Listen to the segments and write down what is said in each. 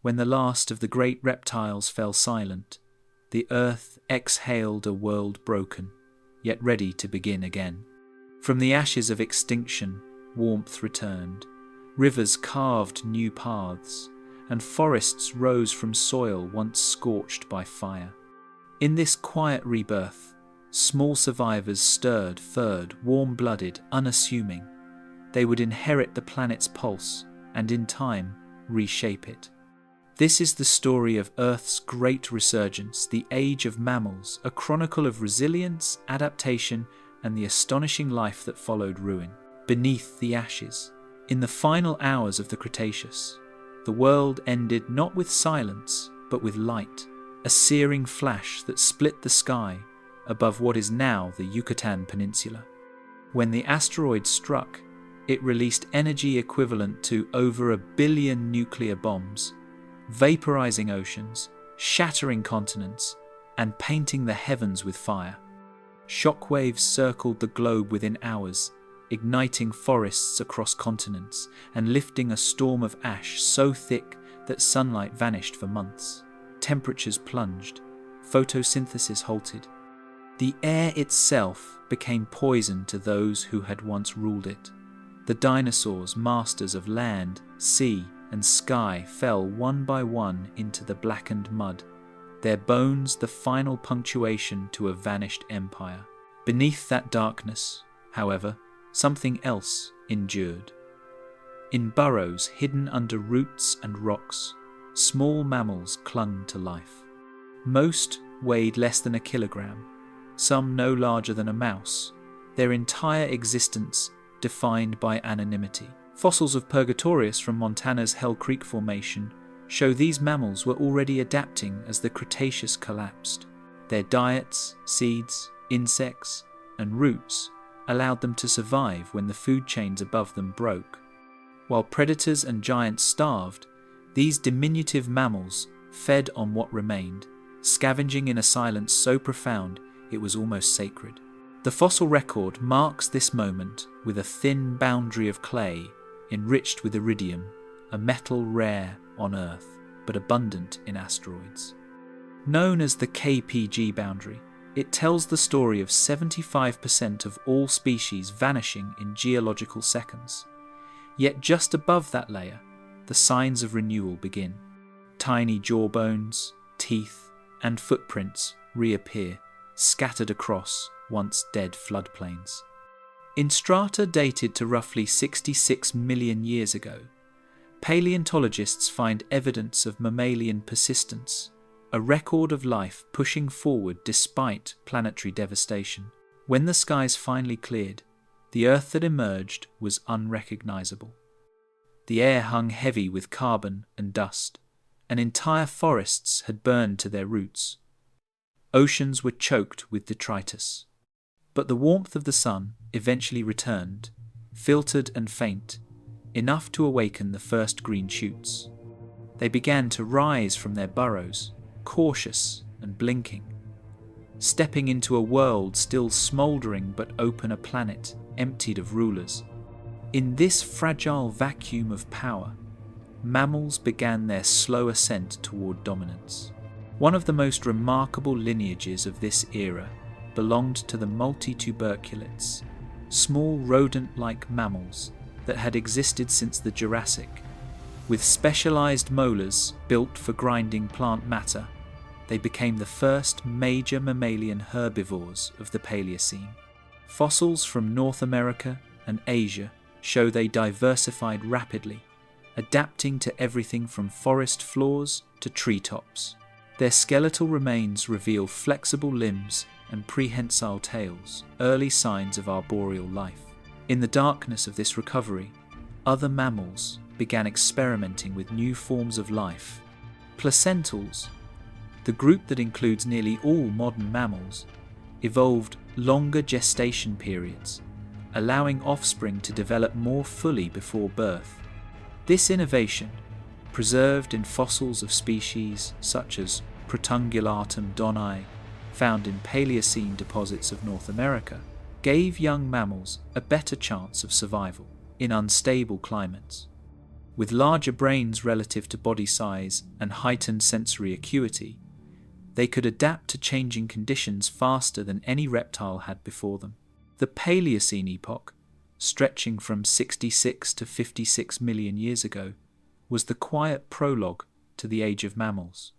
When the last of the great reptiles fell silent, the earth exhaled a world broken, yet ready to begin again. From the ashes of extinction, warmth returned, rivers carved new paths, and forests rose from soil once scorched by fire. In this quiet rebirth, small survivors stirred, furred, warm-blooded, unassuming. They would inherit the planet's pulse and, in time, reshape it. This is the story of Earth's great resurgence, the Age of Mammals, a chronicle of resilience, adaptation, and the astonishing life that followed ruin. Beneath the ashes, in the final hours of the Cretaceous, the world ended not with silence, but with light, a searing flash that split the sky above what is now the Yucatan Peninsula. When the asteroid struck, it released energy equivalent to over 1 billion nuclear bombs, vaporizing oceans, shattering continents, and painting the heavens with fire. Shockwaves circled the globe within hours, igniting forests across continents and lifting a storm of ash so thick that sunlight vanished for months. Temperatures plunged, photosynthesis halted. The air itself became poison to those who had once ruled it. The dinosaurs, masters of land, sea, and sky, fell one by one into the blackened mud, their bones the final punctuation to a vanished empire. Beneath that darkness, however, something else endured. In burrows hidden under roots and rocks, small mammals clung to life. Most weighed less than a kilogram, some no larger than a mouse, their entire existence defined by anonymity. Fossils of Purgatorius from Montana's Hell Creek Formation show these mammals were already adapting as the Cretaceous collapsed. Their diets, seeds, insects, and roots allowed them to survive when the food chains above them broke. While predators and giants starved, these diminutive mammals fed on what remained, scavenging in a silence so profound it was almost sacred. The fossil record marks this moment with a thin boundary of clay enriched with iridium, a metal rare on Earth but abundant in asteroids. Known as the KPG boundary, it tells the story of 75% of all species vanishing in geological seconds. Yet just above that layer, the signs of renewal begin. Tiny jawbones, teeth, and footprints reappear, scattered across once dead floodplains. In strata dated to roughly 66 million years ago, paleontologists find evidence of mammalian persistence, a record of life pushing forward despite planetary devastation. When the skies finally cleared, the Earth that emerged was unrecognizable. The air hung heavy with carbon and dust, and entire forests had burned to their roots. Oceans were choked with detritus. But the warmth of the sun eventually returned, filtered and faint, enough to awaken the first green shoots. They began to rise from their burrows, cautious and blinking, stepping into a world still smouldering but open, a planet emptied of rulers. In this fragile vacuum of power, mammals began their slow ascent toward dominance. One of the most remarkable lineages of this era belonged to the multituberculates, small rodent-like mammals that had existed since the Jurassic. With specialized molars built for grinding plant matter, they became the first major mammalian herbivores of the Paleocene. Fossils from North America and Asia show they diversified rapidly, adapting to everything from forest floors to treetops. Their skeletal remains reveal flexible limbs and prehensile tails, early signs of arboreal life. In the darkness of this recovery, other mammals began experimenting with new forms of life. Placentals, the group that includes nearly all modern mammals, evolved longer gestation periods, allowing offspring to develop more fully before birth. This innovation, preserved in fossils of species such as Protungulatum donnai, found in Paleocene deposits of North America, gave young mammals a better chance of survival in unstable climates. With larger brains relative to body size and heightened sensory acuity, they could adapt to changing conditions faster than any reptile had before them. The Paleocene epoch, stretching from 66 to 56 million years ago, was the quiet prologue to the Age of Mammals.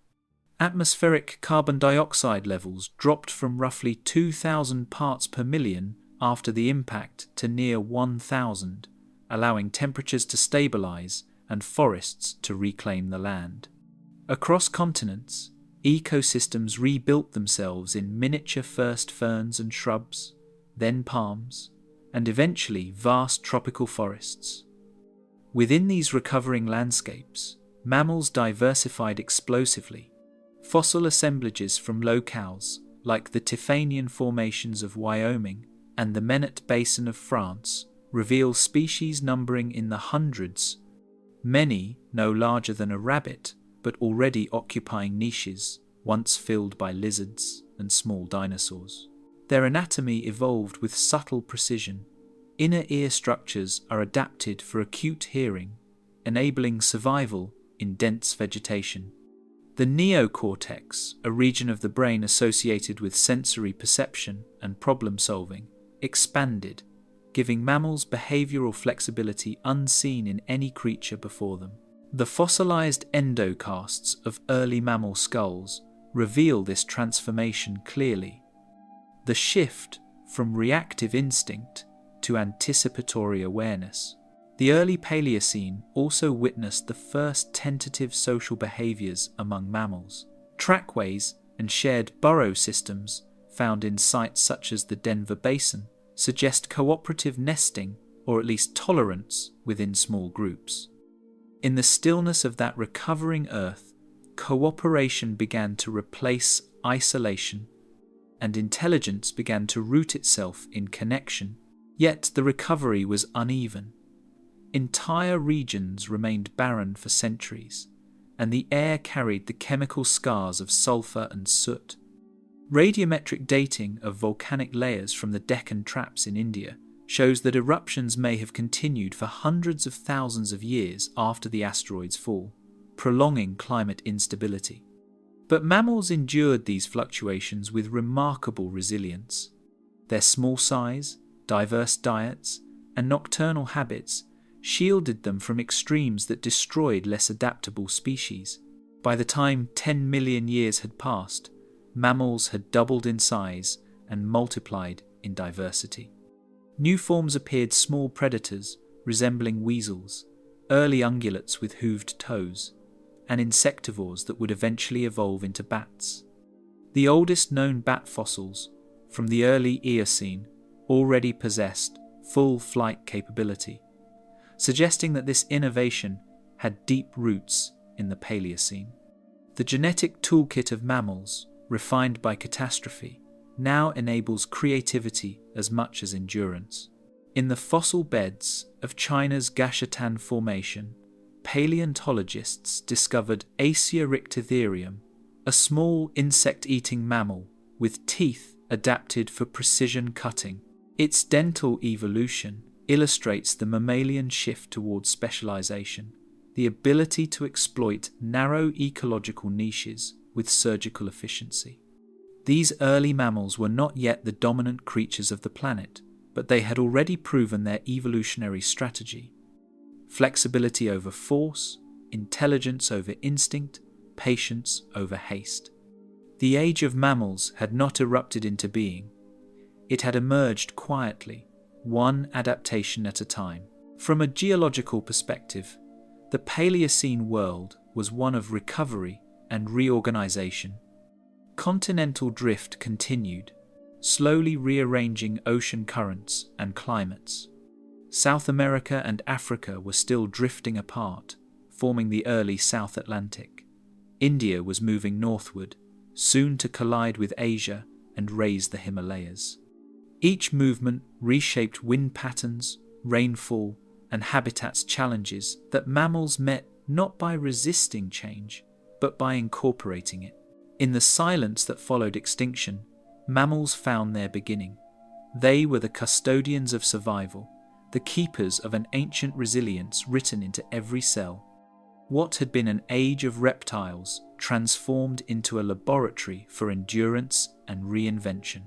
Atmospheric carbon dioxide levels dropped from roughly 2,000 parts per million after the impact to near 1,000, allowing temperatures to stabilize and forests to reclaim the land. Across continents, ecosystems rebuilt themselves in miniature first ferns and shrubs, then palms, and eventually vast tropical forests. Within these recovering landscapes, mammals diversified explosively. Fossil assemblages from locales like the Tifanian formations of Wyoming and the Menet Basin of France reveal species numbering in the hundreds, many no larger than a rabbit, but already occupying niches once filled by lizards and small dinosaurs. Their anatomy evolved with subtle precision. Inner ear structures are adapted for acute hearing, enabling survival in dense vegetation. The neocortex, a region of the brain associated with sensory perception and problem-solving, expanded, giving mammals behavioral flexibility unseen in any creature before them. The fossilized endocasts of early mammal skulls reveal this transformation clearly. The shift from reactive instinct to anticipatory awareness. The early Paleocene also witnessed the first tentative social behaviors among mammals. Trackways and shared burrow systems found in sites such as the Denver Basin suggest cooperative nesting, or at least tolerance, within small groups. In the stillness of that recovering Earth, cooperation began to replace isolation, and intelligence began to root itself in connection. Yet the recovery was uneven. Entire regions remained barren for centuries, and the air carried the chemical scars of sulfur and soot. Radiometric dating of volcanic layers from the Deccan Traps in India shows that eruptions may have continued for hundreds of thousands of years after the asteroid's fall, prolonging climate instability. But mammals endured these fluctuations with remarkable resilience. Their small size, diverse diets, and nocturnal habits shielded them from extremes that destroyed less adaptable species. By the time 10 million years had passed, mammals had doubled in size and multiplied in diversity. New forms appeared: small predators resembling weasels, early ungulates with hooved toes, and insectivores that would eventually evolve into bats. The oldest known bat fossils, from the early Eocene, already possessed full flight capability, suggesting that this innovation had deep roots in the Paleocene. The genetic toolkit of mammals, refined by catastrophe, now enables creativity as much as endurance. In the fossil beds of China's Gashatan Formation, paleontologists discovered Asiorictitherium, a small insect-eating mammal with teeth adapted for precision cutting. Its dental evolution illustrates the mammalian shift towards specialization, the ability to exploit narrow ecological niches with surgical efficiency. These early mammals were not yet the dominant creatures of the planet, but they had already proven their evolutionary strategy: flexibility over force, intelligence over instinct, patience over haste. The Age of Mammals had not erupted into being. It had emerged quietly, one adaptation at a time. From a geological perspective, the Paleocene world was one of recovery and reorganization. Continental drift continued, slowly rearranging ocean currents and climates. South America and Africa were still drifting apart, forming the early South Atlantic. India was moving northward, soon to collide with Asia and raise the Himalayas. Each movement reshaped wind patterns, rainfall, and habitats challenges that mammals met not by resisting change, but by incorporating it. In the silence that followed extinction, mammals found their beginning. They were the custodians of survival, the keepers of an ancient resilience written into every cell. What had been an age of reptiles transformed into a laboratory for endurance and reinvention.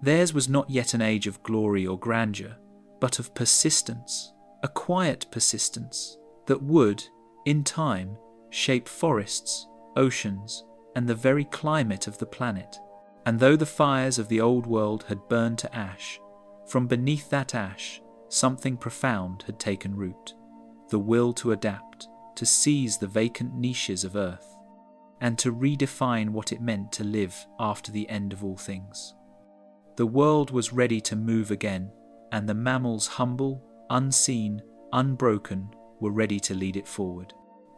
Theirs was not yet an age of glory or grandeur, but of persistence, a quiet persistence that would, in time, shape forests, oceans, and the very climate of the planet. And though the fires of the old world had burned to ash, from beneath that ash, something profound had taken root. The will to adapt, to seize the vacant niches of Earth, and to redefine what it meant to live after the end of all things. The world was ready to move again, and the mammals, humble, unseen, unbroken, were ready to lead it forward.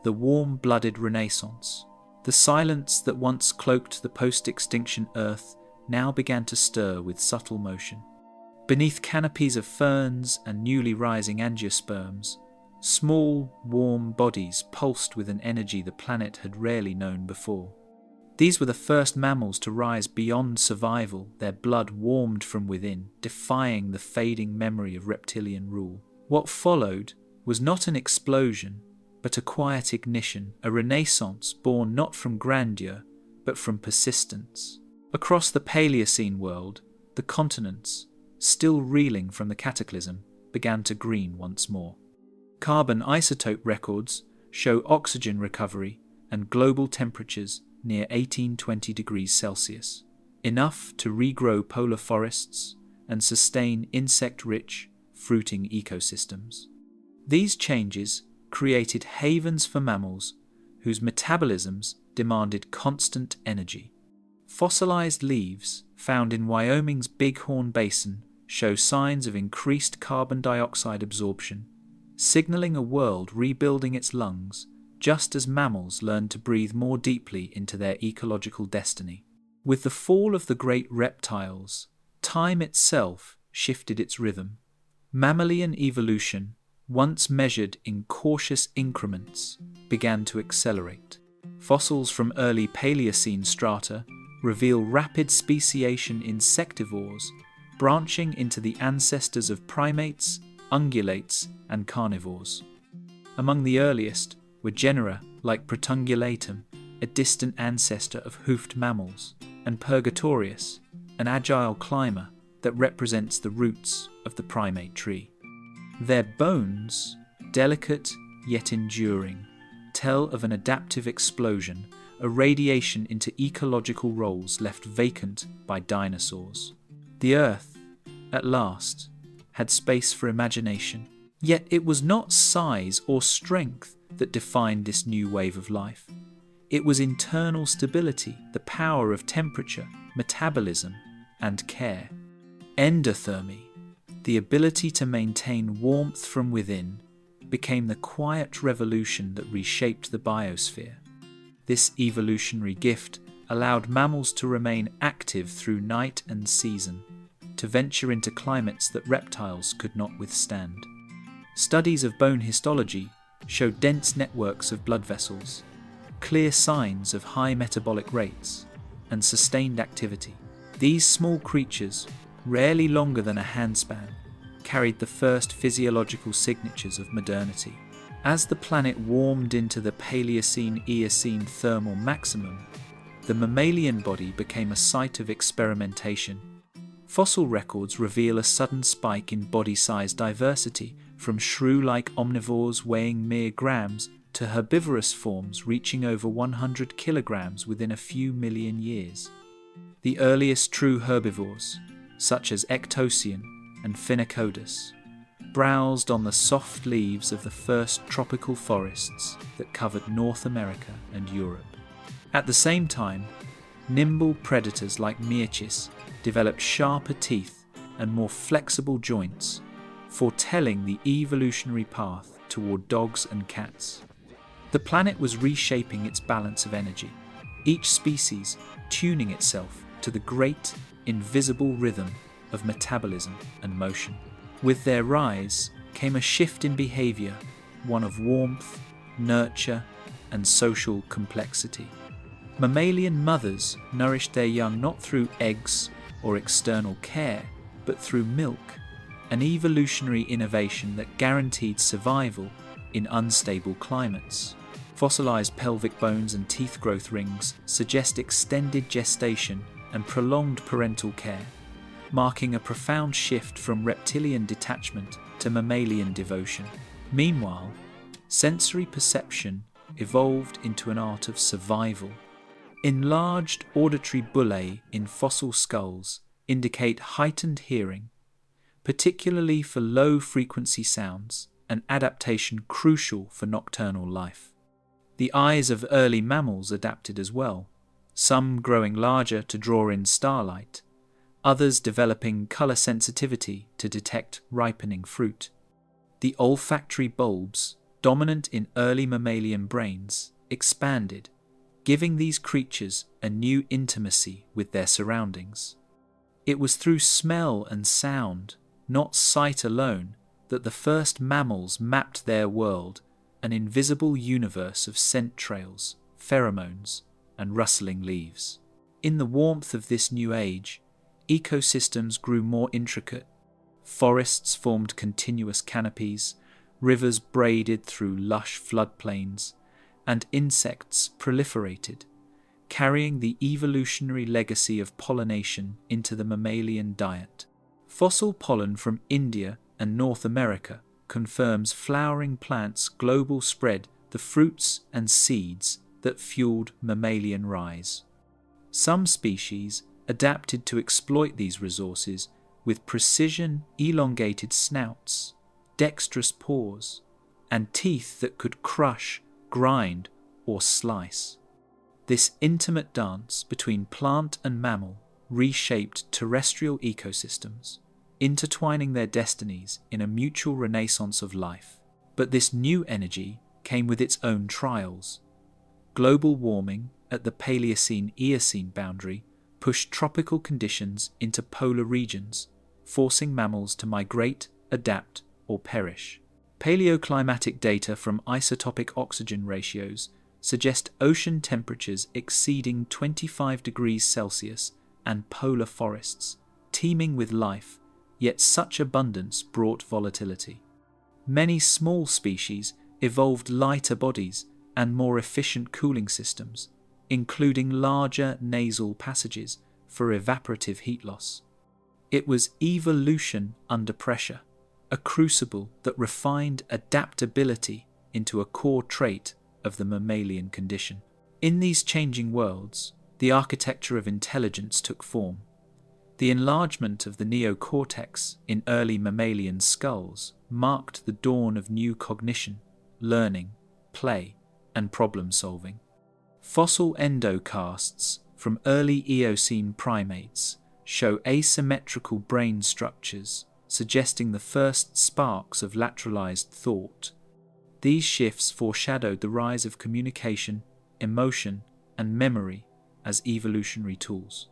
The warm-blooded Renaissance, the silence that once cloaked the post-extinction Earth, now began to stir with subtle motion. Beneath canopies of ferns and newly rising angiosperms, small, warm bodies pulsed with an energy the planet had rarely known before. These were the first mammals to rise beyond survival, their blood warmed from within, defying the fading memory of reptilian rule. What followed was not an explosion, but a quiet ignition, a renaissance born not from grandeur, but from persistence. Across the Paleocene world, the continents, still reeling from the cataclysm, began to green once more. Carbon isotope records show oxygen recovery and global temperatures near 1820 degrees Celsius, enough to regrow polar forests and sustain insect-rich, fruiting ecosystems. These changes created havens for mammals whose metabolisms demanded constant energy. Fossilized leaves found in Wyoming's Bighorn Basin show signs of increased carbon dioxide absorption, signaling a world rebuilding its lungs just as mammals learned to breathe more deeply into their ecological destiny. With the fall of the great reptiles, time itself shifted its rhythm. Mammalian evolution, once measured in cautious increments, began to accelerate. Fossils from early Paleocene strata reveal rapid speciation insectivores, branching into the ancestors of primates, ungulates, and carnivores. Among the earliest were genera like Protungulatum, a distant ancestor of hoofed mammals, and Purgatorius, an agile climber that represents the roots of the primate tree. Their bones, delicate yet enduring, tell of an adaptive explosion, a radiation into ecological roles left vacant by dinosaurs. The Earth, at last, had space for imagination. Yet it was not size or strength that defined this new wave of life. It was internal stability, the power of temperature, metabolism, and care. Endothermy, the ability to maintain warmth from within, became the quiet revolution that reshaped the biosphere. This evolutionary gift allowed mammals to remain active through night and season, to venture into climates that reptiles could not withstand. Studies of bone histology show dense networks of blood vessels, clear signs of high metabolic rates, and sustained activity. These small creatures, rarely longer than a handspan, carried the first physiological signatures of modernity. As the planet warmed into the Paleocene-Eocene thermal maximum, the mammalian body became a site of experimentation. Fossil records reveal a sudden spike in body size diversity, from shrew-like omnivores weighing mere grams to herbivorous forms reaching over 100 kilograms within a few million years. The earliest true herbivores, such as Ectosian and Phenacodus, browsed on the soft leaves of the first tropical forests that covered North America and Europe. At the same time, nimble predators like Myrchis developed sharper teeth and more flexible joints, foretelling the evolutionary path toward dogs and cats. The planet was reshaping its balance of energy, each species tuning itself to the great, invisible rhythm of metabolism and motion. With their rise came a shift in behavior, one of warmth, nurture, and social complexity. Mammalian mothers nourished their young not through eggs or external care, but through milk, an evolutionary innovation that guaranteed survival in unstable climates. Fossilized pelvic bones and teeth growth rings suggest extended gestation and prolonged parental care, marking a profound shift from reptilian detachment to mammalian devotion. Meanwhile, sensory perception evolved into an art of survival. Enlarged auditory bullae in fossil skulls indicate heightened hearing, particularly for low-frequency sounds, an adaptation crucial for nocturnal life. The eyes of early mammals adapted as well, some growing larger to draw in starlight, others developing color sensitivity to detect ripening fruit. The olfactory bulbs, dominant in early mammalian brains, expanded, giving these creatures a new intimacy with their surroundings. It was through smell and sound, not sight alone, that the first mammals mapped their world, an invisible universe of scent trails, pheromones, and rustling leaves. In the warmth of this new age, ecosystems grew more intricate. Forests formed continuous canopies, rivers braided through lush floodplains, and insects proliferated, carrying the evolutionary legacy of pollination into the mammalian diet. Fossil pollen from India and North America confirms flowering plants' global spread, the fruits and seeds that fueled mammalian rise. Some species adapted to exploit these resources with precision elongated snouts, dexterous paws, and teeth that could crush, grind, or slice. This intimate dance between plant and mammal reshaped terrestrial ecosystems, intertwining their destinies in a mutual renaissance of life. But this new energy came with its own trials. Global warming at the Paleocene-Eocene boundary pushed tropical conditions into polar regions, forcing mammals to migrate, adapt, or perish. Paleoclimatic data from isotopic oxygen ratios suggest ocean temperatures exceeding 25 degrees Celsius and polar forests, teeming with life, yet such abundance brought volatility. Many small species evolved lighter bodies and more efficient cooling systems, including larger nasal passages for evaporative heat loss. It was evolution under pressure, a crucible that refined adaptability into a core trait of the mammalian condition. In these changing worlds, the architecture of intelligence took form. The enlargement of the neocortex in early mammalian skulls marked the dawn of new cognition, learning, play, and problem-solving. Fossil endocasts from early Eocene primates show asymmetrical brain structures, suggesting the first sparks of lateralized thought. These shifts foreshadowed the rise of communication, emotion, and memory as evolutionary tools.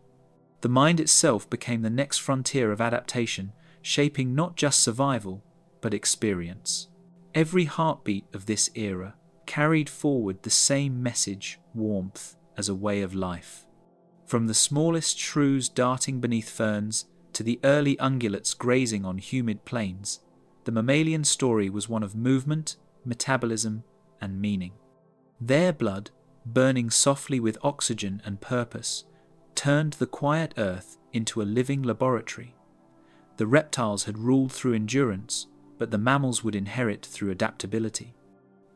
The mind itself became the next frontier of adaptation, shaping not just survival, but experience. Every heartbeat of this era carried forward the same message, warmth, as a way of life. From the smallest shrews darting beneath ferns to the early ungulates grazing on humid plains, the mammalian story was one of movement, metabolism, and meaning. Their blood, burning softly with oxygen and purpose, turned the quiet earth into a living laboratory. The reptiles had ruled through endurance, but the mammals would inherit through adaptability.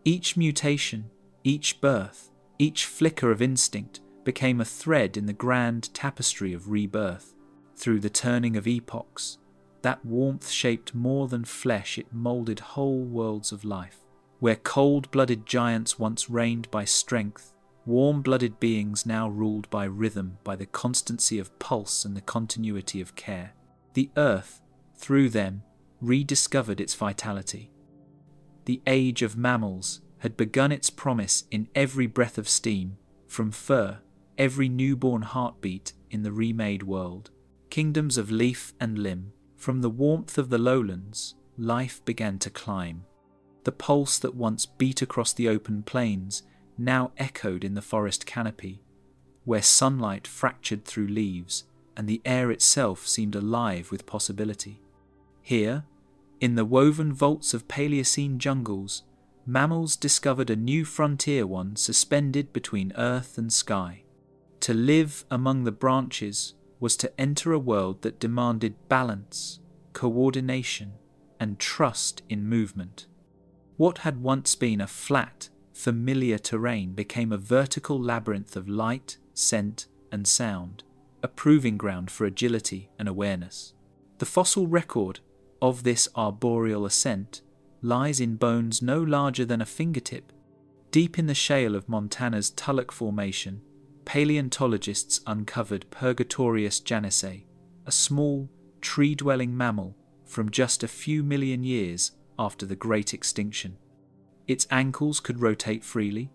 Each mutation, each birth, each flicker of instinct became a thread in the grand tapestry of rebirth. Through the turning of epochs, that warmth shaped more than flesh, it moulded whole worlds of life. Where cold-blooded giants once reigned by strength, warm-blooded beings now ruled by rhythm, by the constancy of pulse and the continuity of care. The earth, through them, rediscovered its vitality. The Age of Mammals had begun its promise in every breath of steam, from fur, every newborn heartbeat in the remade world. Kingdoms of leaf and limb, from the warmth of the lowlands, life began to climb. The pulse that once beat across the open plains now echoed in the forest canopy, where sunlight fractured through leaves and the air itself seemed alive with possibility. Here, in the woven vaults of Paleocene jungles, mammals discovered a new frontier, one suspended between earth and sky. To live among the branches was to enter a world that demanded balance, coordination, and trust in movement. What had once been a flat, familiar terrain became a vertical labyrinth of light, scent, and sound, a proving ground for agility and awareness. The fossil record of this arboreal ascent lies in bones no larger than a fingertip. Deep in the shale of Montana's Tulloch Formation, paleontologists uncovered Purgatorius janicei, a small, tree-dwelling mammal from just a few million years after the Great Extinction. Its ankles could rotate freely,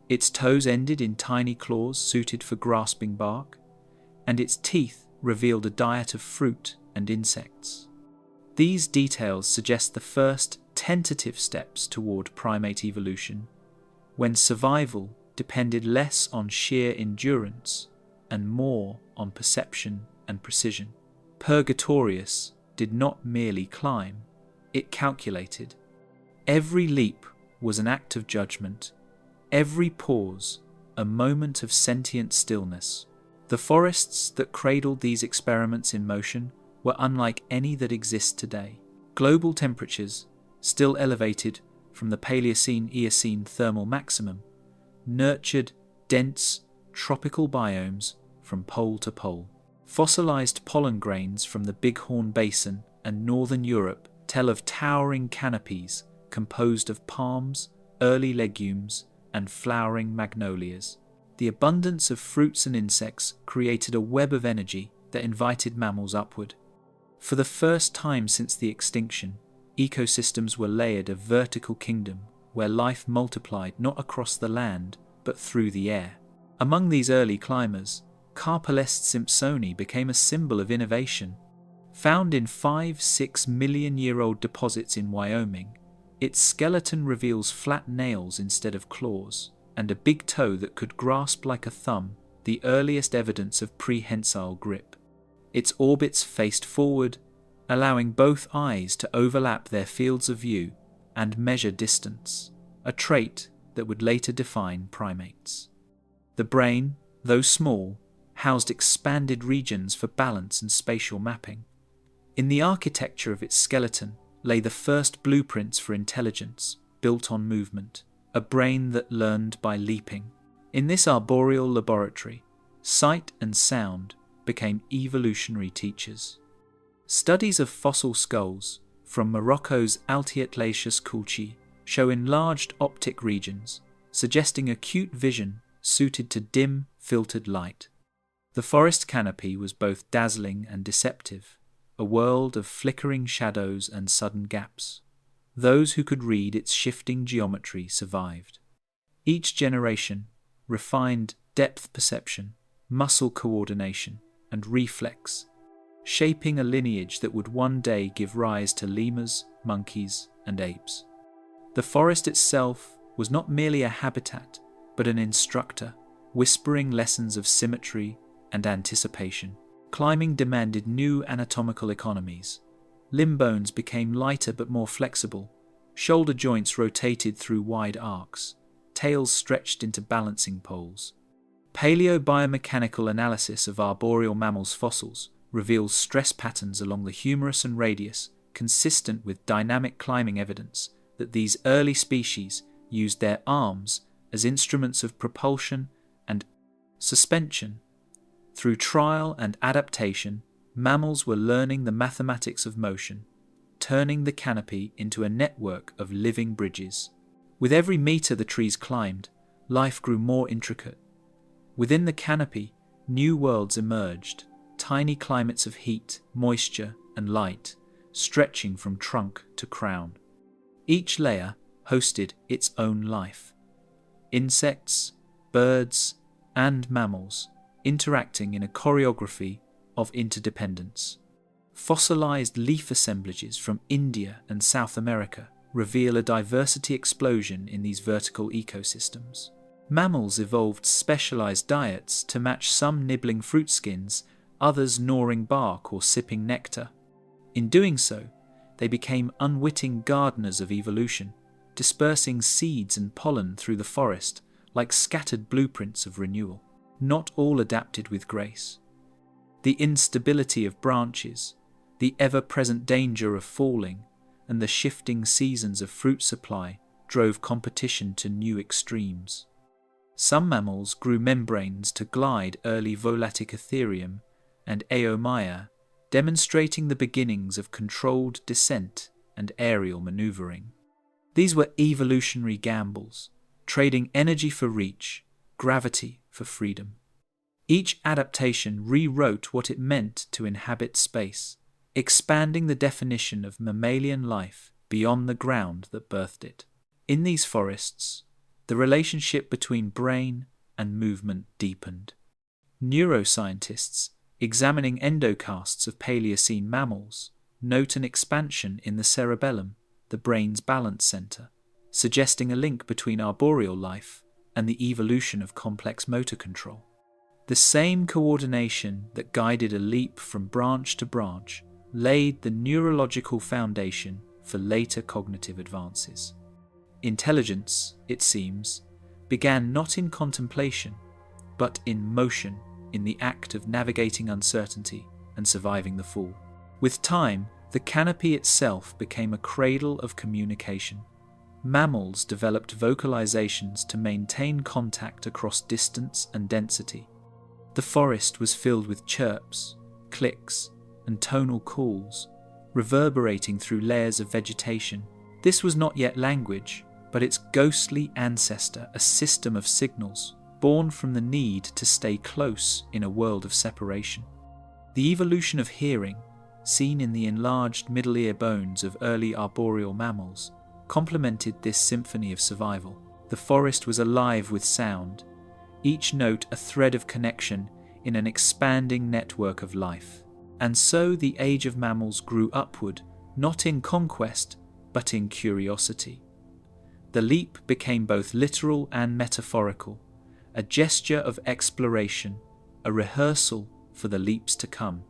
its toes ended in tiny claws suited for grasping bark, and its teeth revealed a diet of fruit and insects. These details suggest the first tentative steps toward primate evolution, when survival depended less on sheer endurance and more on perception and precision. Purgatorius did not merely climb, it calculated. Every leap was an act of judgment, every pause a moment of sentient stillness. The forests that cradled these experiments in motion were unlike any that exist today. Global temperatures, still elevated from the Paleocene-Eocene thermal maximum, nurtured dense, tropical biomes from pole to pole. Fossilized pollen grains from the Bighorn Basin and northern Europe tell of towering canopies composed of palms, early legumes, and flowering magnolias. The abundance of fruits and insects created a web of energy that invited mammals upward. For the first time since the extinction, ecosystems were layered, a vertical kingdom where life multiplied not across the land but through the air. Among these early climbers, Carpalest simpsoni became a symbol of innovation. Found in 5-6 million-year-old deposits in Wyoming, its skeleton reveals flat nails instead of claws, and a big toe that could grasp like a thumb, the earliest evidence of prehensile grip. Its orbits faced forward, allowing both eyes to overlap their fields of view and measure distance, a trait that would later define primates. The brain, though small, housed expanded regions for balance and spatial mapping. In the architecture of its skeleton lay the first blueprints for intelligence, built on movement, a brain that learned by leaping. In this arboreal laboratory, sight and sound became evolutionary teachers. Studies of fossil skulls from Morocco's Altiatlacius culci show enlarged optic regions, suggesting acute vision suited to dim, filtered light. The forest canopy was both dazzling and deceptive, a world of flickering shadows and sudden gaps. Those who could read its shifting geometry survived. Each generation refined depth perception, muscle coordination, and reflex, shaping a lineage that would one day give rise to lemurs, monkeys, and apes. The forest itself was not merely a habitat, but an instructor, whispering lessons of symmetry and anticipation. Climbing demanded new anatomical economies. Limb bones became lighter but more flexible. Shoulder joints rotated through wide arcs. Tails stretched into balancing poles. Paleobiomechanical analysis of arboreal mammals' fossils reveals stress patterns along the humerus and radius, consistent with dynamic climbing evidence that these early species used their arms as instruments of propulsion and suspension. Through trial and adaptation, mammals were learning the mathematics of motion, turning the canopy into a network of living bridges. With every meter the trees climbed, life grew more intricate. Within the canopy, new worlds emerged, tiny climates of heat, moisture, and light, stretching from trunk to crown. Each layer hosted its own life. Insects, birds, and mammals interacting in a choreography of interdependence. Fossilized leaf assemblages from India and South America reveal a diversity explosion in these vertical ecosystems. Mammals evolved specialized diets to match, some nibbling fruit skins, others gnawing bark or sipping nectar. In doing so, they became unwitting gardeners of evolution, dispersing seeds and pollen through the forest like scattered blueprints of renewal. Not all adapted with grace. The instability of branches, the ever-present danger of falling, and the shifting seasons of fruit supply drove competition to new extremes. Some mammals grew membranes to glide early Volatic Ethereum and Eomaya, demonstrating the beginnings of controlled descent and aerial maneuvering. These were evolutionary gambles, trading energy for reach, gravity for freedom. Each adaptation rewrote what it meant to inhabit space, expanding the definition of mammalian life beyond the ground that birthed it. In these forests, the relationship between brain and movement deepened. Neuroscientists, examining endocasts of Paleocene mammals, note an expansion in the cerebellum, the brain's balance center, suggesting a link between arboreal life and the evolution of complex motor control. The same coordination that guided a leap from branch to branch laid the neurological foundation for later cognitive advances. Intelligence, it seems, began not in contemplation, but in motion, in the act of navigating uncertainty and surviving the fall. With time, the canopy itself became a cradle of communication. Mammals developed vocalizations to maintain contact across distance and density. The forest was filled with chirps, clicks, and tonal calls, reverberating through layers of vegetation. This was not yet language, but its ghostly ancestor, a system of signals, born from the need to stay close in a world of separation. The evolution of hearing, seen in the enlarged middle ear bones of early arboreal mammals, complemented this symphony of survival. The forest was alive with sound, each note a thread of connection in an expanding network of life. And so the Age of Mammals grew upward, not in conquest, but in curiosity. The leap became both literal and metaphorical, a gesture of exploration, a rehearsal for the leaps to come.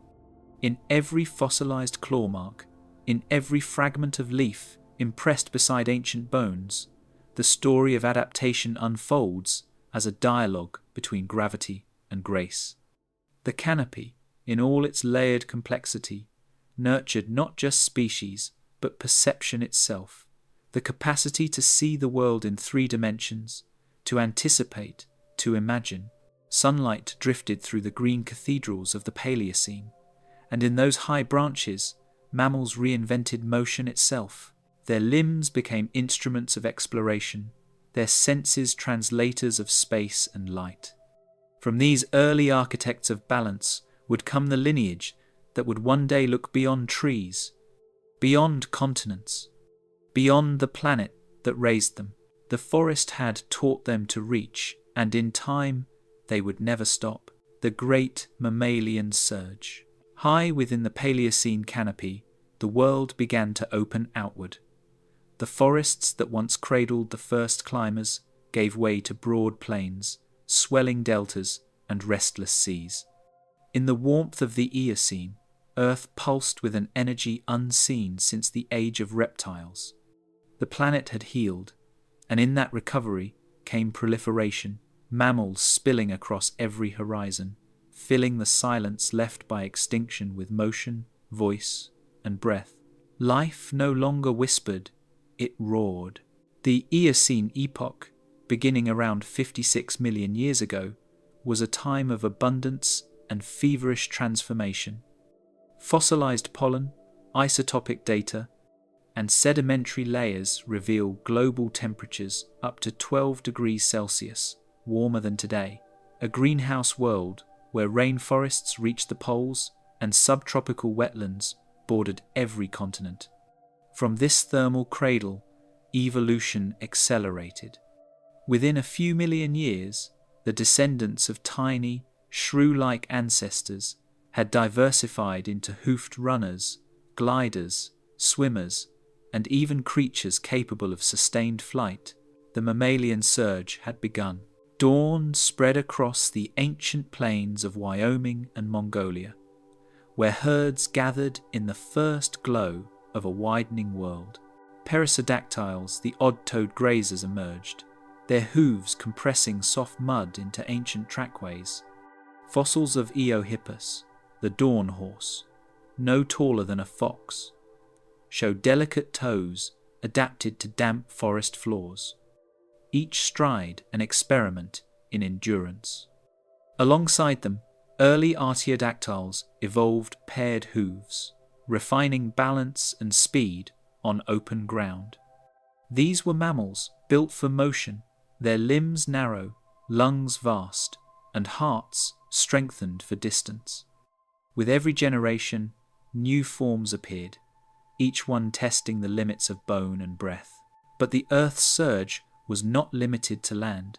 In every fossilized claw mark, in every fragment of leaf impressed beside ancient bones, the story of adaptation unfolds as a dialogue between gravity and grace. The canopy, in all its layered complexity, nurtured not just species, but perception itself, the capacity to see the world in 3 dimensions, to anticipate, to imagine. Sunlight drifted through the green cathedrals of the Paleocene, and in those high branches, mammals reinvented motion itself. Their limbs became instruments of exploration, their senses translators of space and light. From these early architects of balance would come the lineage that would one day look beyond trees, beyond continents, beyond the planet that raised them. The forest had taught them to reach, and in time they would never stop. The great mammalian surge. High within the Paleocene canopy, the world began to open outward. The forests that once cradled the first climbers gave way to broad plains, swelling deltas, and restless seas. In the warmth of the Eocene, Earth pulsed with an energy unseen since the age of reptiles. The planet had healed, and in that recovery came proliferation, mammals spilling across every horizon, filling the silence left by extinction with motion, voice, and breath. Life no longer whispered, it roared. The Eocene epoch, beginning around 56 million years ago, was a time of abundance and feverish transformation. Fossilized pollen, isotopic data, and sedimentary layers reveal global temperatures up to 12 degrees Celsius, warmer than today. A greenhouse world where rainforests reached the poles and subtropical wetlands bordered every continent. From this thermal cradle, evolution accelerated. Within a few million years, the descendants of tiny, shrew-like ancestors had diversified into hoofed runners, gliders, swimmers, and even creatures capable of sustained flight. The mammalian surge had begun. Dawn spread across the ancient plains of Wyoming and Mongolia, where herds gathered in the first glow of a widening world. Perissodactyls, the odd-toed grazers, emerged, their hooves compressing soft mud into ancient trackways. Fossils of Eohippus, the dawn horse, no taller than a fox, show delicate toes adapted to damp forest floors, each stride an experiment in endurance. Alongside them, early artiodactyls evolved paired hooves, refining balance and speed on open ground. These were mammals built for motion, their limbs narrow, lungs vast, and hearts strengthened for distance. With every generation, new forms appeared, each one testing the limits of bone and breath. But the Earth's surge was not limited to land.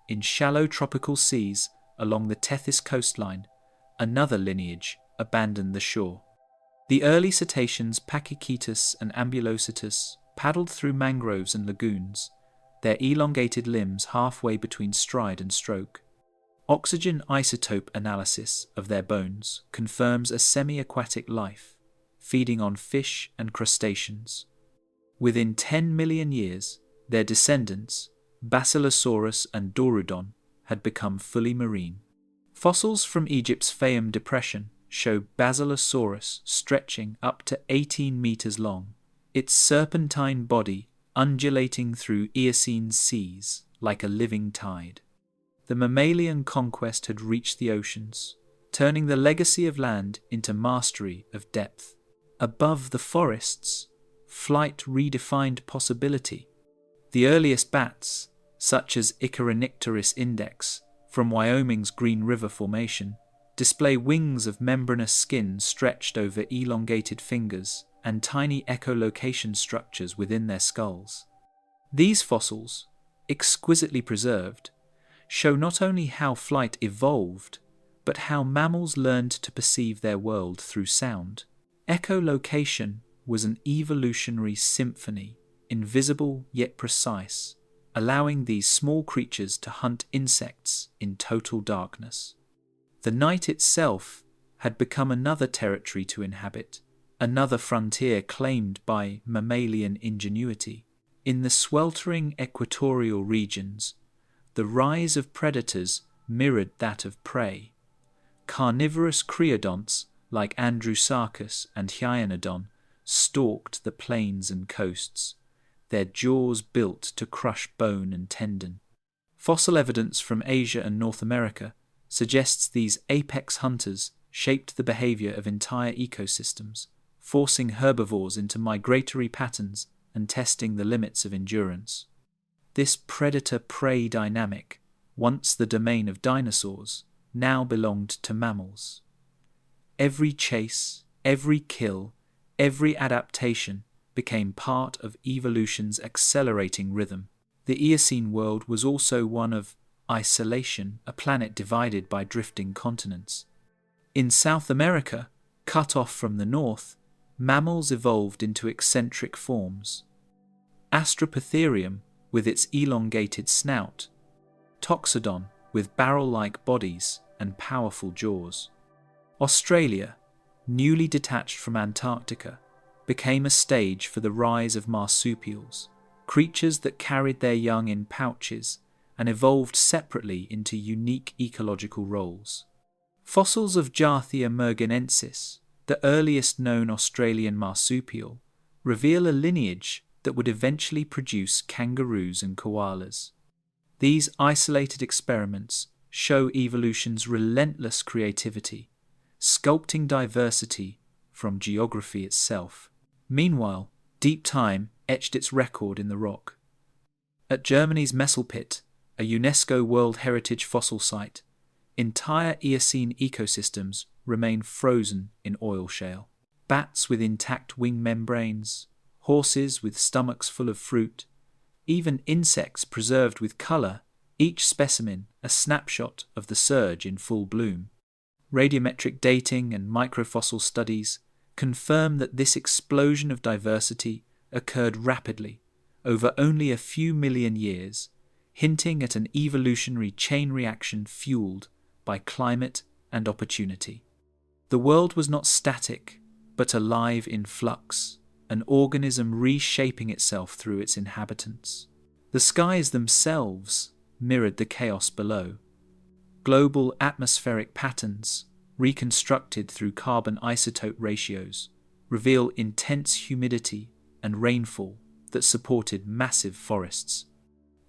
In shallow tropical seas along the Tethys coastline, another lineage abandoned the shore. The early cetaceans Pachycetus and Ambulocetus paddled through mangroves and lagoons, their elongated limbs halfway between stride and stroke. Oxygen isotope analysis of their bones confirms a semi-aquatic life, feeding on fish and crustaceans. Within 10 million years, their descendants, Basilosaurus and Dorudon, had become fully marine. Fossils from Egypt's Fayum Depression show Basilosaurus stretching up to 18 meters long, its serpentine body undulating through Eocene seas like a living tide. The mammalian conquest had reached the oceans, turning the legacy of land into mastery of depth. Above the forests, flight redefined possibility. The earliest bats, such as Icaronicteris index, from Wyoming's Green River Formation, display wings of membranous skin stretched over elongated fingers and tiny echolocation structures within their skulls. These fossils, exquisitely preserved, show not only how flight evolved, but how mammals learned to perceive their world through sound. Echolocation was an evolutionary symphony, invisible yet precise, allowing these small creatures to hunt insects in total darkness. The night itself had become another territory to inhabit, another frontier claimed by mammalian ingenuity. In the sweltering equatorial regions, the rise of predators mirrored that of prey. Carnivorous creodonts like Andrewsarchus and Hyaenodon stalked the plains and coasts, their jaws built to crush bone and tendon. Fossil evidence from Asia and North America suggests these apex hunters shaped the behavior of entire ecosystems, forcing herbivores into migratory patterns and testing the limits of endurance. This predator-prey dynamic, once the domain of dinosaurs, now belonged to mammals. Every chase, every kill, every adaptation became part of evolution's accelerating rhythm. The Eocene world was also one of isolation, a planet divided by drifting continents. In South America, cut off from the north, mammals evolved into eccentric forms. Astropitherium with its elongated snout, Toxodon with barrel-like bodies and powerful jaws. Australia, newly detached from Antarctica, became a stage for the rise of marsupials, creatures that carried their young in pouches and evolved separately into unique ecological roles. Fossils of Jarthia merginensis, the earliest known Australian marsupial, reveal a lineage that would eventually produce kangaroos and koalas. These isolated experiments show evolution's relentless creativity, sculpting diversity from geography itself. Meanwhile, deep time etched its record in the rock. At Germany's Messelpit, a UNESCO World Heritage fossil site, entire Eocene ecosystems remain frozen in oil shale. Bats with intact wing membranes, horses with stomachs full of fruit, even insects preserved with colour, each specimen a snapshot of the surge in full bloom. Radiometric dating and microfossil studies confirm that this explosion of diversity occurred rapidly, over only a few million years, hinting at an evolutionary chain reaction fueled by climate and opportunity. The world was not static, but alive in flux, an organism reshaping itself through its inhabitants. The skies themselves mirrored the chaos below. Global atmospheric patterns, reconstructed through carbon isotope ratios, reveal intense humidity and rainfall that supported massive forests.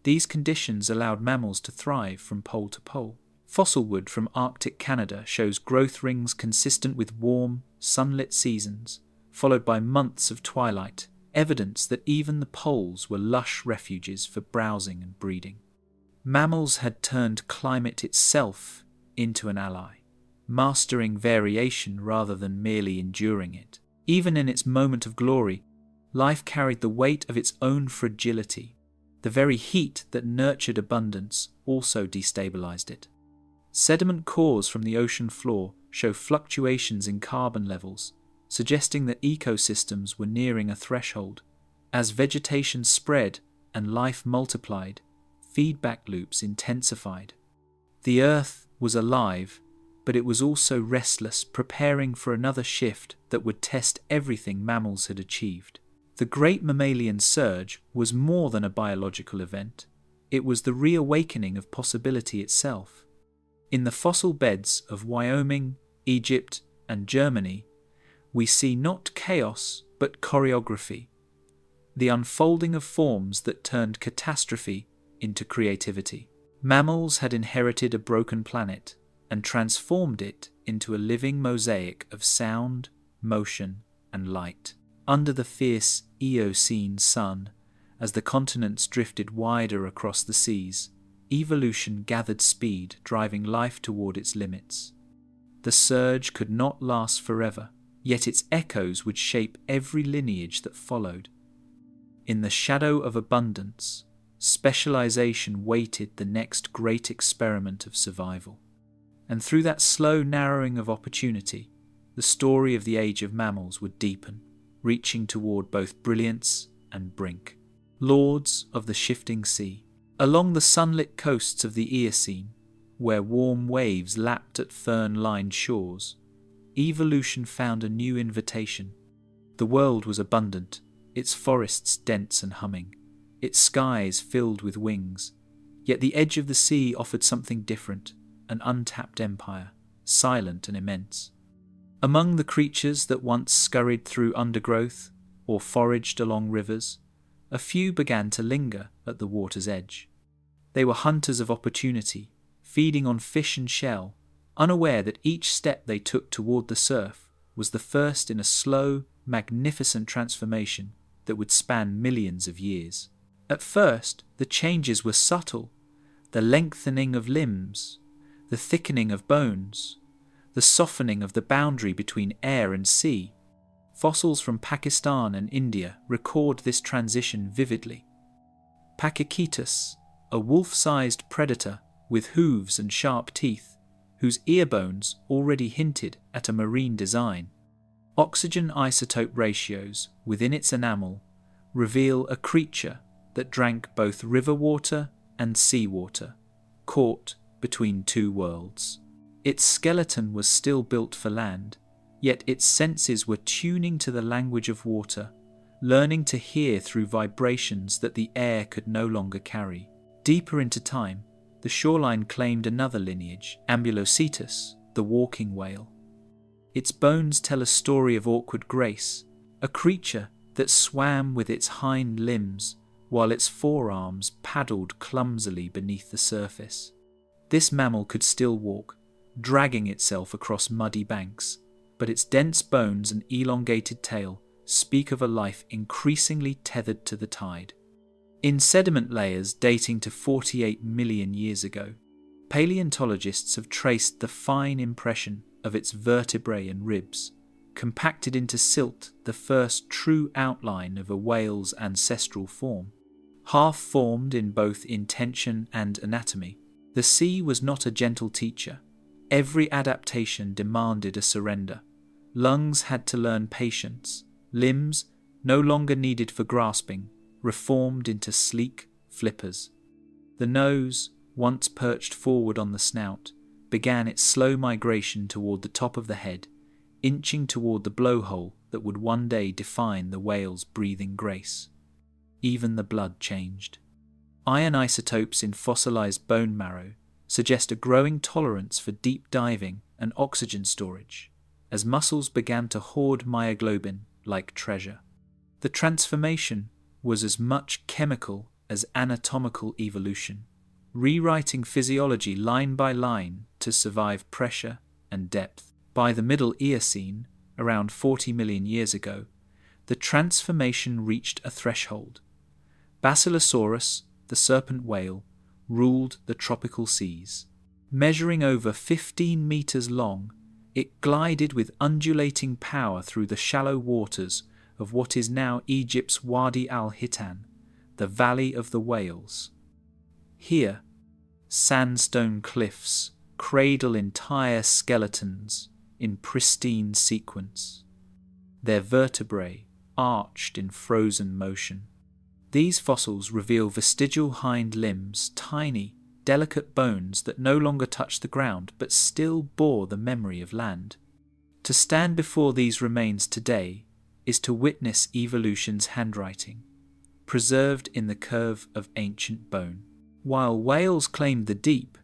These conditions allowed mammals to thrive from pole to pole. Fossil wood from Arctic Canada shows growth rings consistent with warm, sunlit seasons, followed by months of twilight, evidence that even the poles were lush refuges for browsing and breeding. Mammals had turned climate itself into an ally, mastering variation rather than merely enduring it. Even in its moment of glory, life carried the weight of its own fragility. The very heat that nurtured abundance also destabilized it. Sediment cores from the ocean floor show fluctuations in carbon levels, suggesting that ecosystems were nearing a threshold. As vegetation spread and life multiplied, feedback loops intensified. The earth was alive, but it was also restless, preparing for another shift that would test everything mammals had achieved. The Great Mammalian Surge was more than a biological event. It was the reawakening of possibility itself. In the fossil beds of Wyoming, Egypt, and Germany, we see not chaos but choreography, the unfolding of forms that turned catastrophe into creativity. Mammals had inherited a broken planet and transformed it into a living mosaic of sound, motion, and light. Under the fierce Eocene sun, as the continents drifted wider across the seas, evolution gathered speed, driving life toward its limits. The surge could not last forever, yet its echoes would shape every lineage that followed. In the shadow of abundance, specialization waited the next great experiment of survival. And through that slow narrowing of opportunity, the story of the Age of Mammals would deepen, reaching toward both brilliance and brink. Lords of the shifting sea. Along the sunlit coasts of the Eocene, where warm waves lapped at fern-lined shores, evolution found a new invitation. The world was abundant, its forests dense and humming, its skies filled with wings. Yet the edge of the sea offered something different, an untapped empire, silent and immense. Among the creatures that once scurried through undergrowth or foraged along rivers, a few began to linger at the water's edge. They were hunters of opportunity, feeding on fish and shell, unaware that each step they took toward the surf was the first in a slow, magnificent transformation that would span millions of years. At first, the changes were subtle, the lengthening of limbs, the thickening of bones, the softening of the boundary between air and sea. Fossils from Pakistan and India record this transition vividly. Pachycetus, a wolf-sized predator with hooves and sharp teeth, whose ear bones already hinted at a marine design. Oxygen isotope ratios within its enamel reveal a creature that drank both river water and seawater, caught between two worlds. Its skeleton was still built for land, yet its senses were tuning to the language of water, learning to hear through vibrations that the air could no longer carry. Deeper into time, the shoreline claimed another lineage, Ambulocetus, the walking whale. Its bones tell a story of awkward grace, a creature that swam with its hind limbs while its forearms paddled clumsily beneath the surface. This mammal could still walk, dragging itself across muddy banks, but its dense bones and elongated tail speak of a life increasingly tethered to the tide. In sediment layers dating to 48 million years ago, paleontologists have traced the fine impression of its vertebrae and ribs, compacted into silt, the first true outline of a whale's ancestral form. Half formed in both intention and anatomy, the sea was not a gentle teacher. Every adaptation demanded a surrender. Lungs had to learn patience. Limbs, no longer needed for grasping, reformed into sleek flippers. The nose, once perched forward on the snout, began its slow migration toward the top of the head, inching toward the blowhole that would one day define the whale's breathing grace. Even the blood changed. Iron isotopes in fossilized bone marrow suggest a growing tolerance for deep diving and oxygen storage, as muscles began to hoard myoglobin like treasure. The transformation was as much chemical as anatomical evolution, rewriting physiology line by line to survive pressure and depth. By the Middle Eocene, around 40 million years ago, the transformation reached a threshold. Basilosaurus, the serpent whale, ruled the tropical seas. Measuring over 15 meters long, it glided with undulating power through the shallow waters of what is now Egypt's Wadi al-Hitan, the Valley of the Whales. Here, sandstone cliffs cradle entire skeletons in pristine sequence, their vertebrae arched in frozen motion. These fossils reveal vestigial hind limbs, tiny, delicate bones that no longer touch the ground but still bore the memory of land. To stand before these remains today is to witness evolution's handwriting, preserved in the curve of ancient bone. While whales claimed the deep,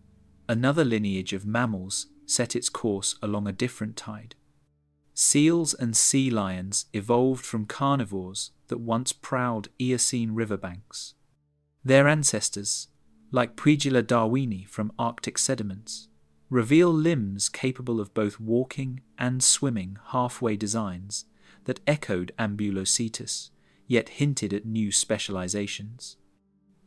another lineage of mammals set its course along a different tide. Seals and sea lions evolved from carnivores that once prowled Eocene riverbanks. Their ancestors, like Pregila darwini from Arctic sediments, reveal limbs capable of both walking and swimming halfway designs that echoed Ambulocetus, yet hinted at new specializations.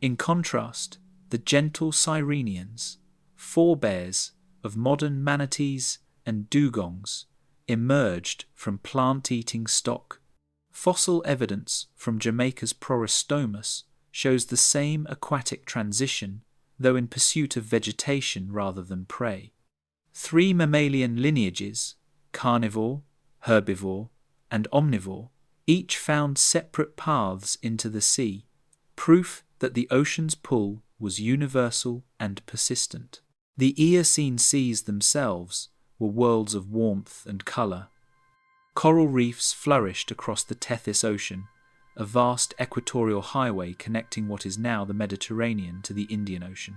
In contrast, the gentle Sirenians, forebears of modern manatees and dugongs, emerged from plant-eating stock. Fossil evidence from Jamaica's Prorostomus shows the same aquatic transition, though in pursuit of vegetation rather than prey. 3 mammalian lineages, carnivore, herbivore, and omnivore, each found separate paths into the sea, proof that the ocean's pull was universal and persistent. The Eocene seas themselves were worlds of warmth and colour. Coral reefs flourished across the Tethys Ocean, a vast equatorial highway connecting what is now the Mediterranean to the Indian Ocean.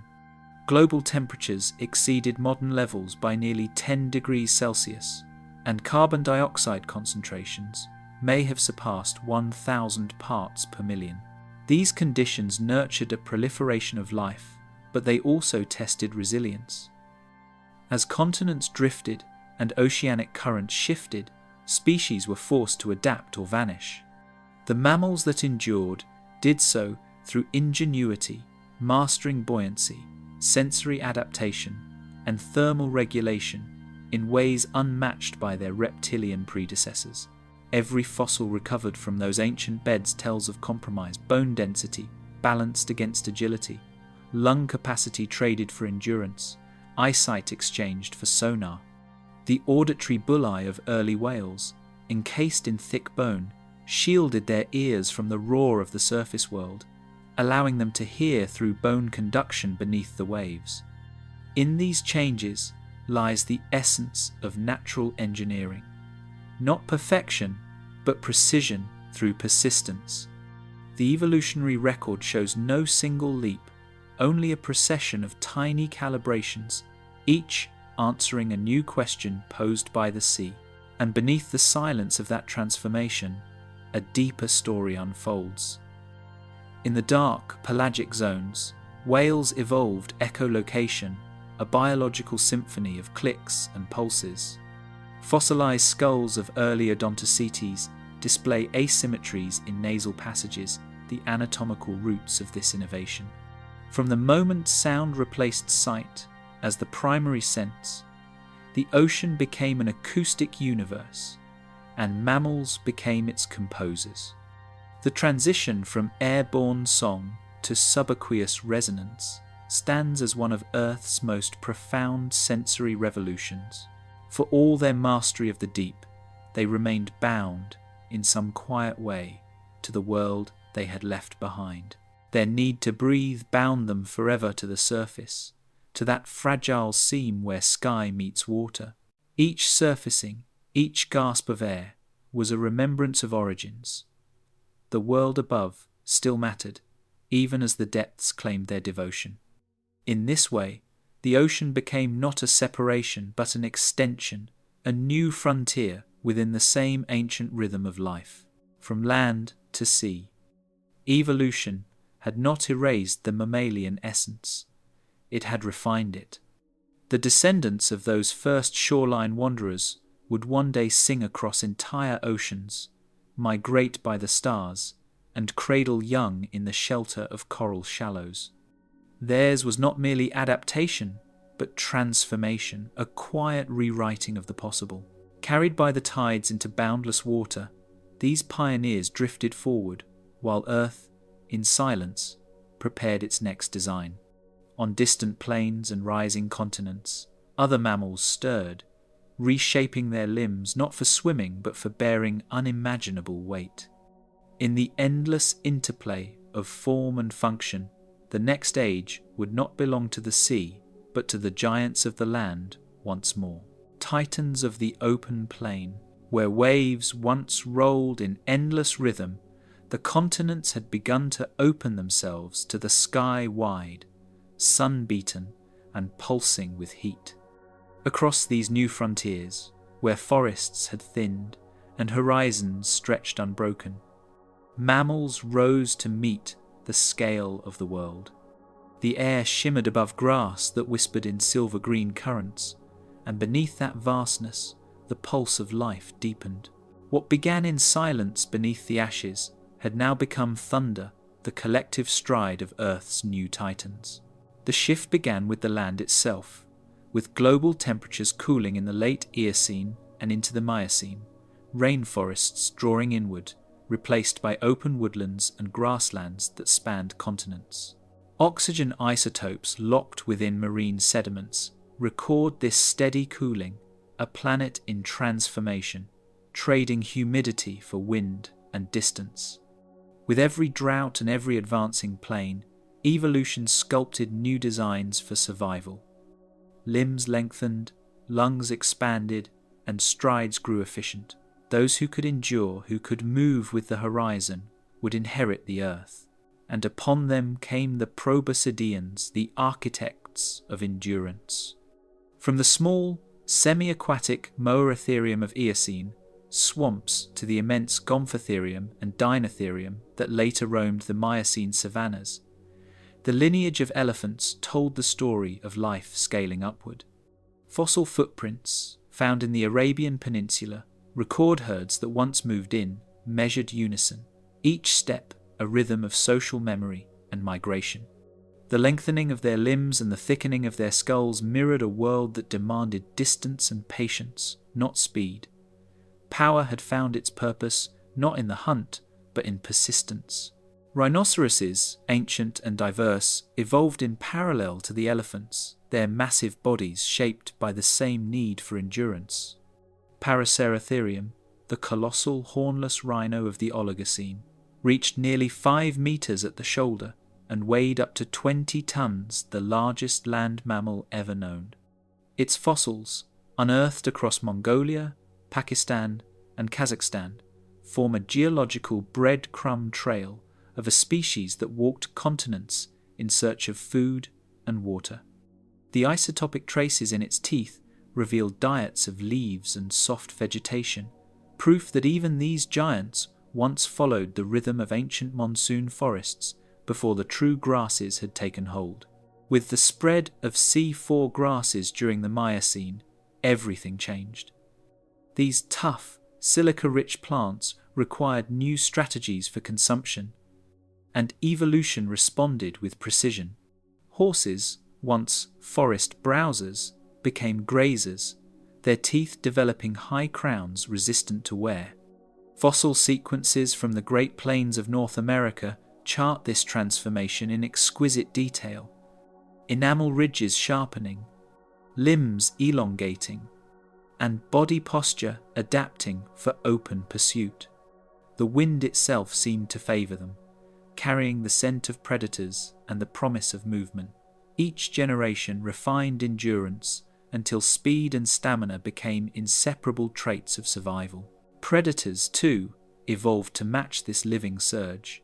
Global temperatures exceeded modern levels by nearly 10 degrees Celsius, and carbon dioxide concentrations may have surpassed 1,000 parts per million. These conditions nurtured a proliferation of life, but they also tested resilience. As continents drifted and oceanic currents shifted, species were forced to adapt or vanish. The mammals that endured did so through ingenuity, mastering buoyancy, sensory adaptation, and thermal regulation in ways unmatched by their reptilian predecessors. Every fossil recovered from those ancient beds tells of compromise, bone density balanced against agility, lung capacity traded for endurance, eyesight exchanged for sonar. The auditory bullae of early whales, encased in thick bone, shielded their ears from the roar of the surface world, allowing them to hear through bone conduction beneath the waves. In these changes lies the essence of natural engineering. Not perfection, but precision through persistence. The evolutionary record shows no single leap, only a procession of tiny calibrations, each answering a new question posed by the sea. And beneath the silence of that transformation, a deeper story unfolds. In the dark, pelagic zones, whales evolved echolocation, a biological symphony of clicks and pulses. Fossilized skulls of early Odontocetes display asymmetries in nasal passages, the anatomical roots of this innovation. From the moment sound replaced sight as the primary sense, the ocean became an acoustic universe, and mammals became its composers. The transition from airborne song to subaqueous resonance stands as one of Earth's most profound sensory revolutions. For all their mastery of the deep, they remained bound, in some quiet way, to the world they had left behind. Their need to breathe bound them forever to the surface, to that fragile seam where sky meets water. Each surfacing Each gasp of air was a remembrance of origins. The world above still mattered, even as the depths claimed their devotion. In this way, the ocean became not a separation but an extension, a new frontier within the same ancient rhythm of life, from land to sea. Evolution had not erased the mammalian essence, it had refined it. The descendants of those first shoreline wanderers would one day sing across entire oceans, migrate by the stars, and cradle young in the shelter of coral shallows. Theirs was not merely adaptation, but transformation, a quiet rewriting of the possible. Carried by the tides into boundless water, these pioneers drifted forward, while Earth, in silence, prepared its next design. On distant plains and rising continents, other mammals stirred, reshaping their limbs not for swimming but for bearing unimaginable weight. In the endless interplay of form and function, the next age would not belong to the sea, but to the giants of the land once more. Titans of the open plain, where waves once rolled in endless rhythm, the continents had begun to open themselves to the sky wide, sun-beaten and pulsing with heat. Across these new frontiers, where forests had thinned and horizons stretched unbroken, mammals rose to meet the scale of the world. The air shimmered above grass that whispered in silver-green currents, and beneath that vastness, the pulse of life deepened. What began in silence beneath the ashes had now become thunder, the collective stride of Earth's new titans. The shift began with the land itself, with global temperatures cooling in the late Eocene and into the Miocene, rainforests drawing inward, replaced by open woodlands and grasslands that spanned continents. Oxygen isotopes locked within marine sediments record this steady cooling, a planet in transformation, trading humidity for wind and distance. With every drought and every advancing plain, evolution sculpted new designs for survival. Limbs lengthened, lungs expanded, and strides grew efficient. Those who could endure, who could move with the horizon, would inherit the earth. And upon them came the proboscideans, the architects of endurance. From the small, semi-aquatic Moeritherium of Eocene, swamps to the immense Gomphotherium and Dinotherium that later roamed the Miocene savannas, the lineage of elephants told the story of life scaling upward. Fossil footprints, found in the Arabian Peninsula, record herds that once moved in, measured unison, each step a rhythm of social memory and migration. The lengthening of their limbs and the thickening of their skulls mirrored a world that demanded distance and patience, not speed. Power had found its purpose not in the hunt, but in persistence. Rhinoceroses, ancient and diverse, evolved in parallel to the elephants, their massive bodies shaped by the same need for endurance. Paraceratherium, the colossal hornless rhino of the Oligocene, reached nearly 5 meters at the shoulder and weighed up to 20 tons, the largest land mammal ever known. Its fossils, unearthed across Mongolia, Pakistan, and Kazakhstan, form a geological breadcrumb trail of a species that walked continents in search of food and water. The isotopic traces in its teeth revealed diets of leaves and soft vegetation, proof that even these giants once followed the rhythm of ancient monsoon forests before the true grasses had taken hold. With the spread of C4 grasses during the Miocene, everything changed. These tough, silica-rich plants required new strategies for consumption, and evolution responded with precision. Horses, once forest browsers, became grazers, their teeth developing high crowns resistant to wear. Fossil sequences from the Great Plains of North America chart this transformation in exquisite detail. Enamel ridges sharpening, limbs elongating, and body posture adapting for open pursuit. The wind itself seemed to favour them, carrying the scent of predators and the promise of movement. Each generation refined endurance until speed and stamina became inseparable traits of survival. Predators, too, evolved to match this living surge.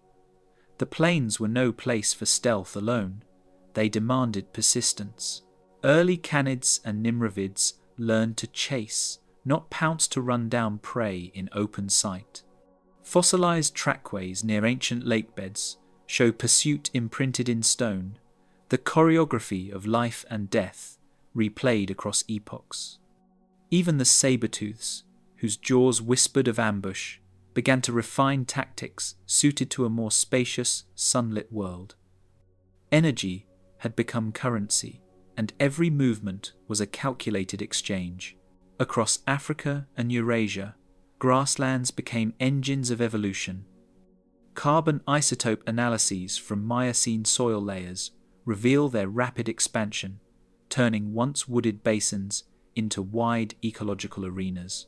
The plains were no place for stealth alone. They demanded persistence. Early canids and nimravids learned to chase, not pounce to run down prey in open sight. Fossilized trackways near ancient lakebeds show pursuit imprinted in stone, the choreography of life and death replayed across epochs. Even the saber-tooths, whose jaws whispered of ambush, began to refine tactics suited to a more spacious, sunlit world. Energy had become currency, and every movement was a calculated exchange. Across Africa and Eurasia, grasslands became engines of evolution. Carbon isotope analyses from Miocene soil layers reveal their rapid expansion, turning once wooded basins into wide ecological arenas.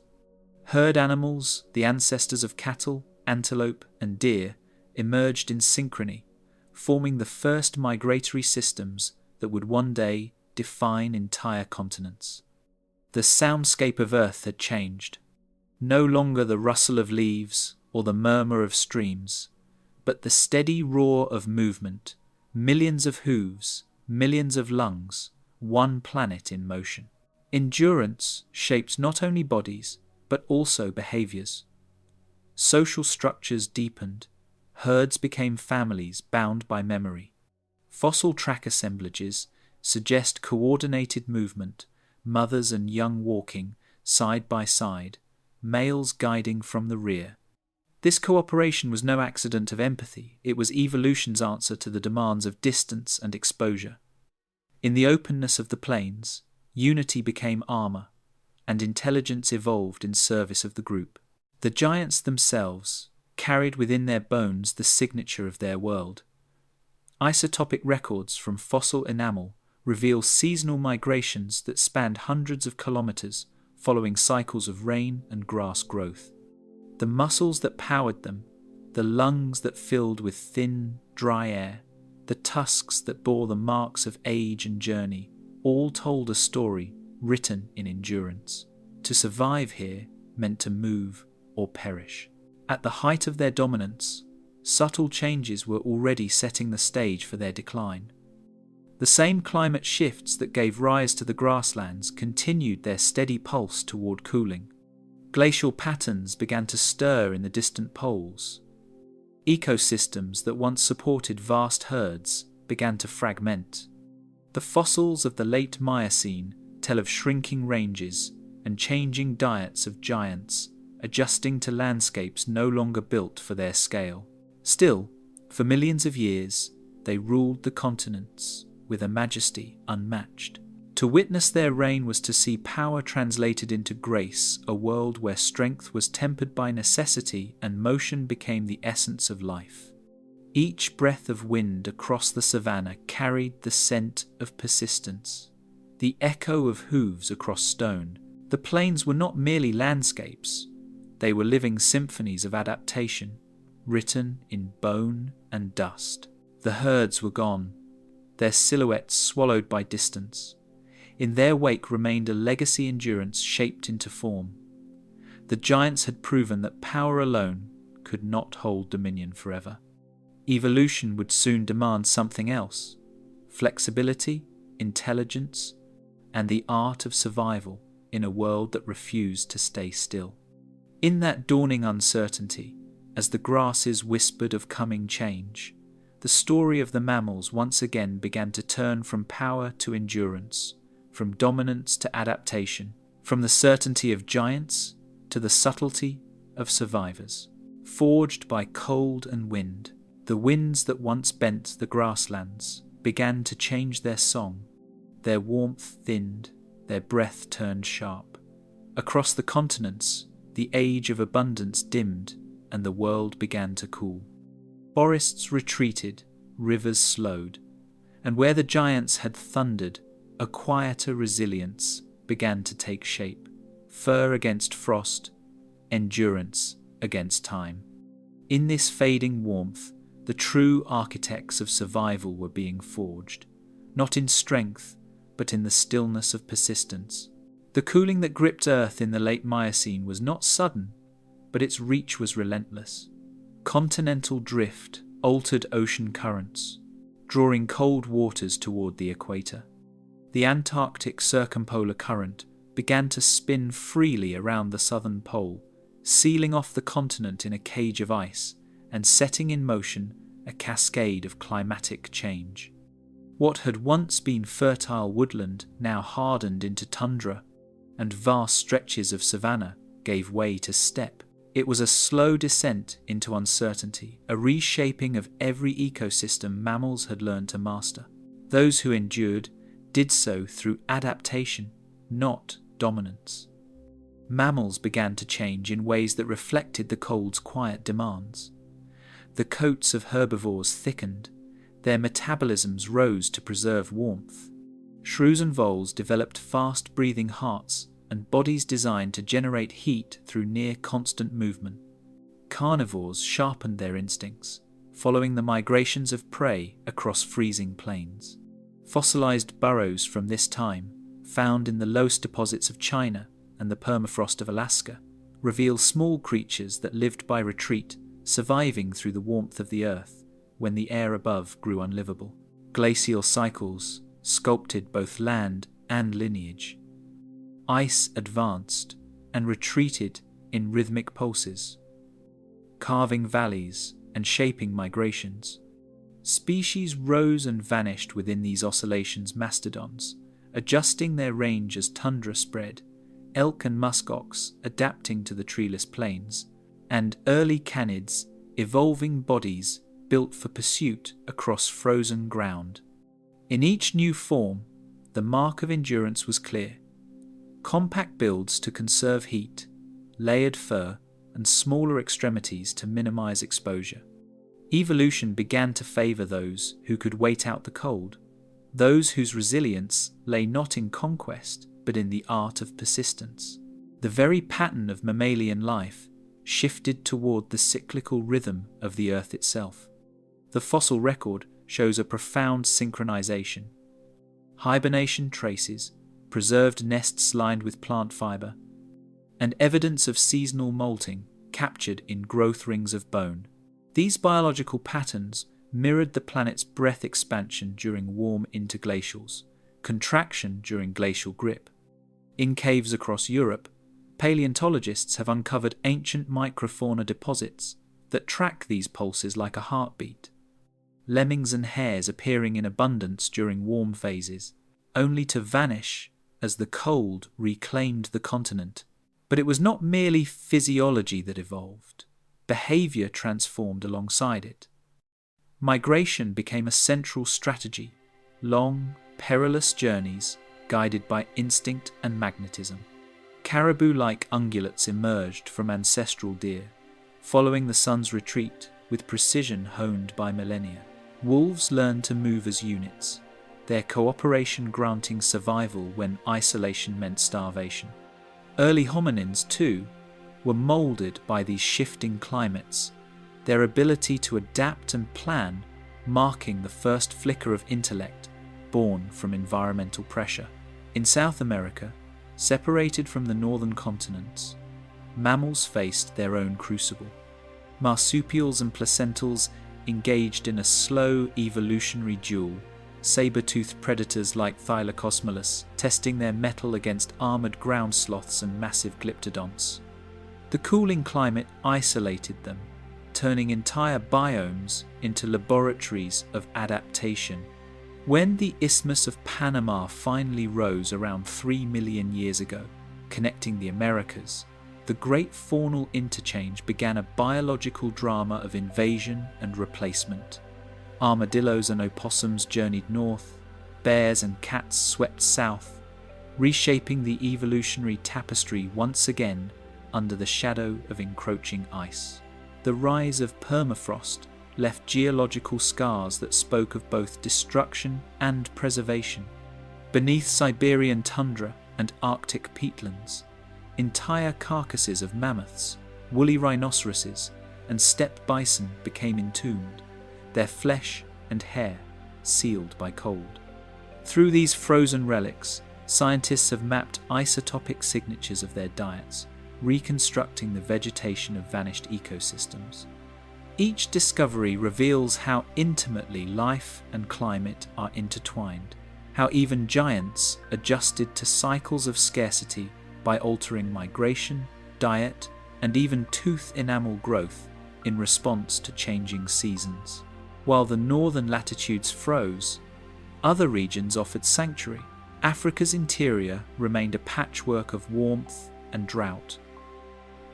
Herd animals, the ancestors of cattle, antelope, and deer, emerged in synchrony, forming the first migratory systems that would one day define entire continents. The soundscape of Earth had changed. No longer the rustle of leaves or the murmur of streams, but the steady roar of movement, millions of hooves, millions of lungs, one planet in motion. Endurance shaped not only bodies, but also behaviors. Social structures deepened, herds became families bound by memory. Fossil track assemblages suggest coordinated movement, mothers and young walking side by side, males guiding from the rear. This cooperation was no accident of empathy, it was evolution's answer to the demands of distance and exposure. In the openness of the plains, unity became armor, and intelligence evolved in service of the group. The giants themselves carried within their bones the signature of their world. Isotopic records from fossil enamel reveal seasonal migrations that spanned hundreds of kilometers, following cycles of rain and grass growth. The muscles that powered them, the lungs that filled with thin, dry air, the tusks that bore the marks of age and journey, all told a story written in endurance. To survive here meant to move or perish. At the height of their dominance, subtle changes were already setting the stage for their decline. The same climate shifts that gave rise to the grasslands continued their steady pulse toward cooling. Glacial patterns began to stir in the distant poles. Ecosystems that once supported vast herds began to fragment. The fossils of the late Miocene tell of shrinking ranges and changing diets of giants, adjusting to landscapes no longer built for their scale. Still, for millions of years, they ruled the continents with a majesty unmatched. To witness their reign was to see power translated into grace, a world where strength was tempered by necessity and motion became the essence of life. Each breath of wind across the savannah carried the scent of persistence, the echo of hooves across stone. The plains were not merely landscapes, they were living symphonies of adaptation, written in bone and dust. The herds were gone, their silhouettes swallowed by distance. In their wake remained a legacy endurance shaped into form. The giants had proven that power alone could not hold dominion forever. Evolution would soon demand something else: flexibility, intelligence, and the art of survival in a world that refused to stay still. In that dawning uncertainty, as the grasses whispered of coming change, the story of the mammals once again began to turn from power to endurance, from dominance to adaptation, from the certainty of giants to the subtlety of survivors. Forged by cold and wind, the winds that once bent the grasslands began to change their song. Their warmth thinned, their breath turned sharp. Across the continents, the age of abundance dimmed, and the world began to cool. Forests retreated, rivers slowed, and where the giants had thundered, a quieter resilience began to take shape. Fur against frost, endurance against time. In this fading warmth, the true architects of survival were being forged, not in strength, but in the stillness of persistence. The cooling that gripped Earth in the late Miocene was not sudden, but its reach was relentless. Continental drift altered ocean currents, drawing cold waters toward the equator. The Antarctic circumpolar current began to spin freely around the southern pole, sealing off the continent in a cage of ice and setting in motion a cascade of climatic change. What had once been fertile woodland now hardened into tundra, and vast stretches of savanna gave way to steppe. It was a slow descent into uncertainty, a reshaping of every ecosystem mammals had learned to master. Those who endured did so through adaptation, not dominance. Mammals began to change in ways that reflected the cold's quiet demands. The coats of herbivores thickened, their metabolisms rose to preserve warmth. Shrews and voles developed fast-breathing hearts and bodies designed to generate heat through near-constant movement. Carnivores sharpened their instincts, following the migrations of prey across freezing plains. Fossilized burrows from this time, found in the loess deposits of China and the permafrost of Alaska, reveal small creatures that lived by retreat, surviving through the warmth of the earth when the air above grew unlivable. Glacial cycles sculpted both land and lineage. Ice advanced and retreated in rhythmic pulses, carving valleys and shaping migrations. Species rose and vanished within these oscillations. Mastodons, adjusting their range as tundra spread, elk and muskox adapting to the treeless plains, and early canids evolving bodies built for pursuit across frozen ground. In each new form, the mark of endurance was clear. Compact builds to conserve heat, layered fur, and smaller extremities to minimize exposure. Evolution began to favor those who could wait out the cold, those whose resilience lay not in conquest, but in the art of persistence. The very pattern of mammalian life shifted toward the cyclical rhythm of the earth itself. The fossil record shows a profound synchronization. Hibernation traces, preserved nests lined with plant fiber, and evidence of seasonal molting captured in growth rings of bone. These biological patterns mirrored the planet's breath expansion during warm interglacials, contraction during glacial grip. In caves across Europe, paleontologists have uncovered ancient microfauna deposits that track these pulses like a heartbeat. Lemmings and hares appearing in abundance during warm phases, only to vanish as the cold reclaimed the continent. But it was not merely physiology that evolved. Behavior transformed alongside it. Migration became a central strategy, long, perilous journeys guided by instinct and magnetism. Caribou-like ungulates emerged from ancestral deer, following the sun's retreat with precision honed by millennia. Wolves learned to move as units, their cooperation granting survival when isolation meant starvation. Early hominins, too, were moulded by these shifting climates, their ability to adapt and plan marking the first flicker of intellect born from environmental pressure. In South America, separated from the northern continents, mammals faced their own crucible. Marsupials and placentals engaged in a slow evolutionary duel, saber-toothed predators like Thylacosmolus testing their mettle against armoured ground sloths and massive glyptodonts. The cooling climate isolated them, turning entire biomes into laboratories of adaptation. When the Isthmus of Panama finally rose around 3 million years ago, connecting the Americas, the great faunal interchange began a biological drama of invasion and replacement. Armadillos and opossums journeyed north, bears and cats swept south, reshaping the evolutionary tapestry once again under the shadow of encroaching ice. The rise of permafrost left geological scars that spoke of both destruction and preservation. Beneath Siberian tundra and Arctic peatlands, entire carcasses of mammoths, woolly rhinoceroses, and steppe bison became entombed, their flesh and hair sealed by cold. Through these frozen relics, scientists have mapped isotopic signatures of their diets, reconstructing the vegetation of vanished ecosystems. Each discovery reveals how intimately life and climate are intertwined, how even giants adjusted to cycles of scarcity by altering migration, diet, and even tooth enamel growth in response to changing seasons. While the northern latitudes froze, other regions offered sanctuary. Africa's interior remained a patchwork of warmth and drought,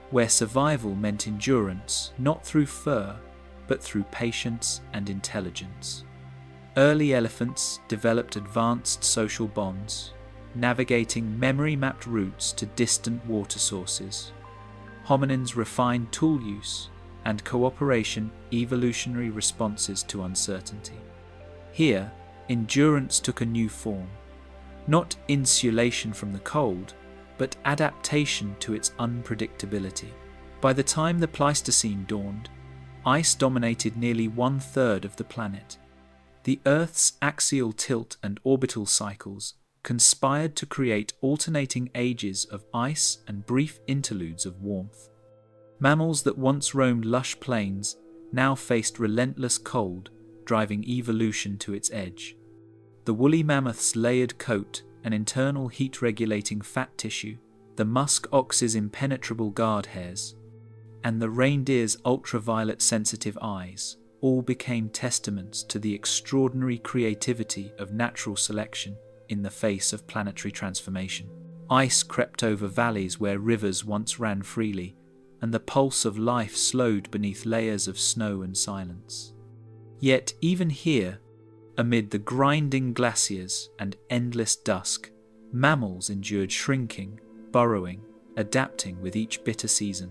where survival meant endurance not through fur, but through patience and intelligence. Early elephants developed advanced social bonds, navigating memory-mapped routes to distant water sources. Hominins refined tool use and cooperation, evolutionary responses to uncertainty. Here, endurance took a new form, not insulation from the cold, but adaptation to its unpredictability. By the time the Pleistocene dawned, ice dominated nearly 1/3 of the planet. The Earth's axial tilt and orbital cycles conspired to create alternating ages of ice and brief interludes of warmth. Mammals that once roamed lush plains now faced relentless cold, driving evolution to its edge. The woolly mammoth's layered coat and internal heat-regulating fat tissue, the musk ox's impenetrable guard hairs, and the reindeer's ultraviolet sensitive eyes all became testaments to the extraordinary creativity of natural selection in the face of planetary transformation. Ice crept over valleys where rivers once ran freely, and the pulse of life slowed beneath layers of snow and silence. Yet even here, amid the grinding glaciers and endless dusk, mammals endured shrinking, burrowing, adapting with each bitter season.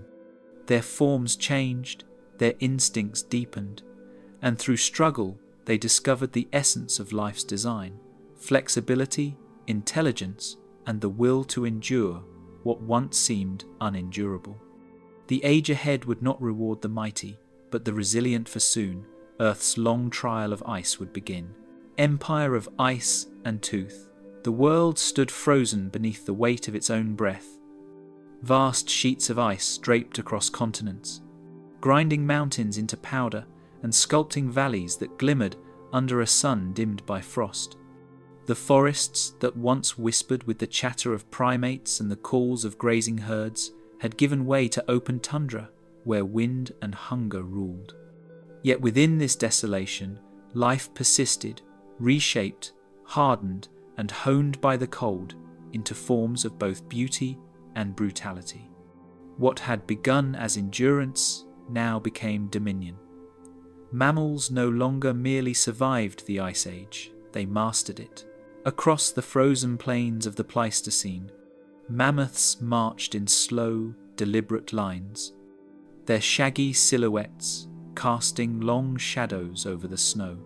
Their forms changed, their instincts deepened, and through struggle they discovered the essence of life's design: flexibility, intelligence, and the will to endure what once seemed unendurable. The age ahead would not reward the mighty, but the resilient, for soon Earth's long trial of ice would begin. Empire of ice and tooth, the world stood frozen beneath the weight of its own breath. Vast sheets of ice draped across continents, grinding mountains into powder and sculpting valleys that glimmered under a sun dimmed by frost. The forests that once whispered with the chatter of primates and the calls of grazing herds had given way to open tundra where wind and hunger ruled. Yet within this desolation, life persisted, reshaped, hardened, and honed by the cold into forms of both beauty and brutality. What had begun as endurance now became dominion. Mammals no longer merely survived the Ice Age, they mastered it. Across the frozen plains of the Pleistocene, mammoths marched in slow, deliberate lines, their shaggy silhouettes casting long shadows over the snow.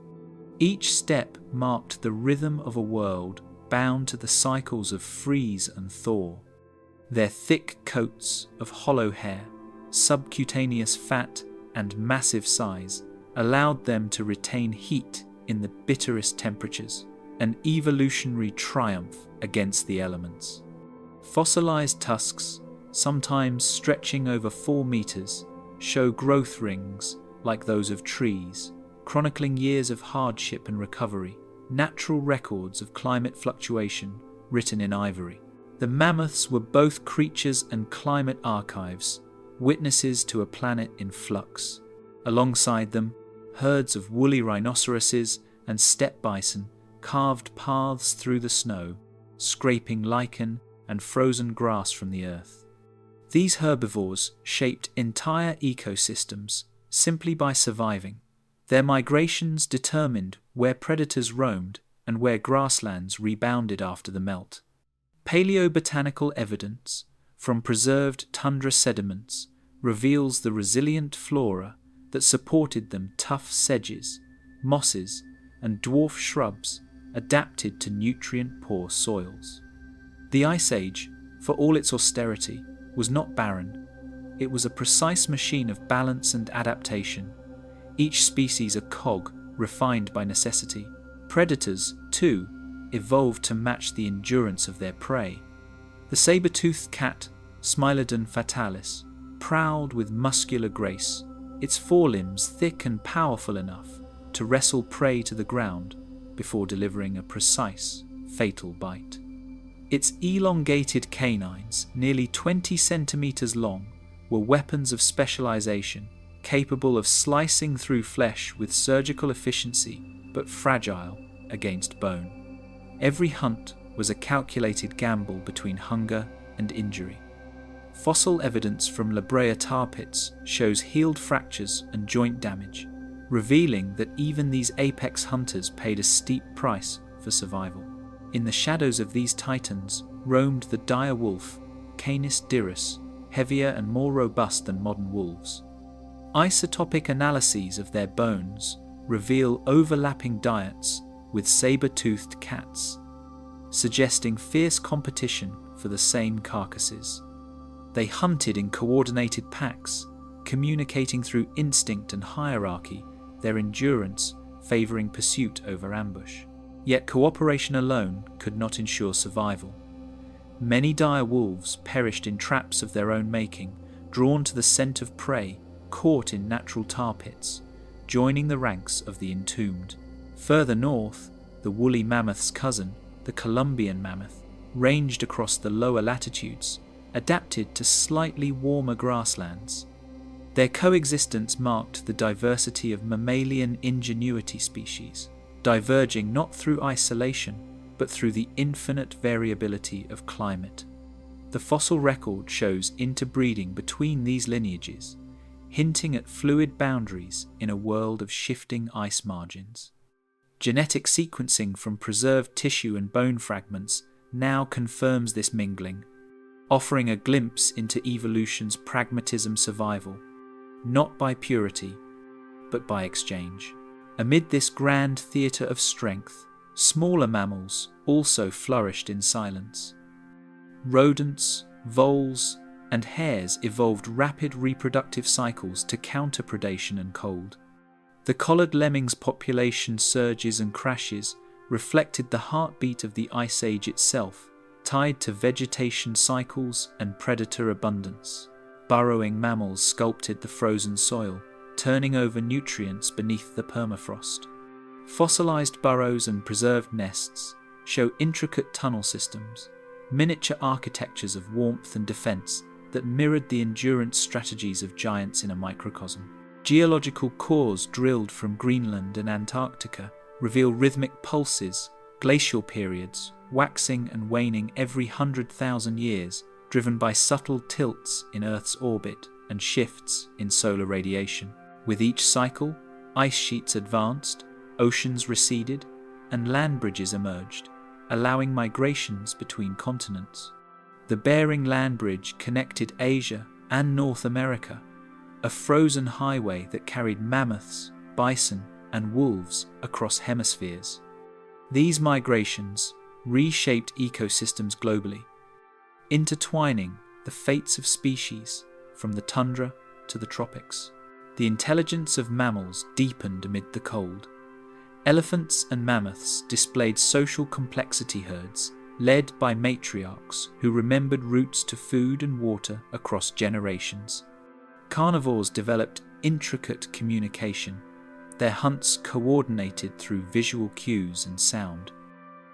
Each step marked the rhythm of a world bound to the cycles of freeze and thaw. Their thick coats of hollow hair, subcutaneous fat, and massive size allowed them to retain heat in the bitterest temperatures, an evolutionary triumph against the elements. Fossilized tusks, sometimes stretching over 4 meters, show growth rings like those of trees, chronicling years of hardship and recovery, natural records of climate fluctuation written in ivory. The mammoths were both creatures and climate archives, witnesses to a planet in flux. Alongside them, herds of woolly rhinoceroses and steppe bison carved paths through the snow, scraping lichen and frozen grass from the earth. These herbivores shaped entire ecosystems simply by surviving. Their migrations determined where predators roamed and where grasslands rebounded after the melt. Paleobotanical evidence from preserved tundra sediments reveals the resilient flora that supported them: tough sedges, mosses, and dwarf shrubs adapted to nutrient-poor soils. The Ice Age, for all its austerity, was not barren. It was a precise machine of balance and adaptation, each species a cog refined by necessity. Predators, too, evolved to match the endurance of their prey. The saber-toothed cat, Smilodon fatalis, prowled with muscular grace, its forelimbs thick and powerful enough to wrestle prey to the ground before delivering a precise, fatal bite. Its elongated canines, nearly 20 centimeters long, were weapons of specialization, capable of slicing through flesh with surgical efficiency, but fragile against bone. Every hunt was a calculated gamble between hunger and injury. Fossil evidence from La Brea tar pits shows healed fractures and joint damage, revealing that even these apex hunters paid a steep price for survival. In the shadows of these titans roamed the dire wolf, Canis dirus, heavier and more robust than modern wolves. Isotopic analyses of their bones reveal overlapping diets with saber-toothed cats, suggesting fierce competition for the same carcasses. They hunted in coordinated packs, communicating through instinct and hierarchy, their endurance favoring pursuit over ambush. Yet cooperation alone could not ensure survival. Many dire wolves perished in traps of their own making, drawn to the scent of prey, caught in natural tar pits, joining the ranks of the entombed. Further north, the woolly mammoth's cousin, the Columbian mammoth, ranged across the lower latitudes, adapted to slightly warmer grasslands. Their coexistence marked the diversity of mammalian ingenuity species, diverging not through isolation, but through the infinite variability of climate. The fossil record shows interbreeding between these lineages, hinting at fluid boundaries in a world of shifting ice margins. Genetic sequencing from preserved tissue and bone fragments now confirms this mingling, offering a glimpse into evolution's pragmatism survival, not by purity, but by exchange. Amid this grand theatre of strength, smaller mammals also flourished in silence. Rodents, voles, and hares evolved rapid reproductive cycles to counter predation and cold. The collared lemming's population surges and crashes reflected the heartbeat of the Ice Age itself, tied to vegetation cycles and predator abundance. Burrowing mammals sculpted the frozen soil, turning over nutrients beneath the permafrost. Fossilized burrows and preserved nests show intricate tunnel systems, miniature architectures of warmth and defense that mirrored the endurance strategies of giants in a microcosm. Geological cores drilled from Greenland and Antarctica reveal rhythmic pulses, glacial periods, waxing and waning every 100,000 years, driven by subtle tilts in Earth's orbit and shifts in solar radiation. With each cycle, ice sheets advanced, oceans receded, and land bridges emerged, allowing migrations between continents. The Bering Land Bridge connected Asia and North America, a frozen highway that carried mammoths, bison, and wolves across hemispheres. These migrations reshaped ecosystems globally, intertwining the fates of species from the tundra to the tropics. The intelligence of mammals deepened amid the cold. Elephants and mammoths displayed social complexity herds, led by matriarchs who remembered routes to food and water across generations. Carnivores developed intricate communication, their hunts coordinated through visual cues and sound.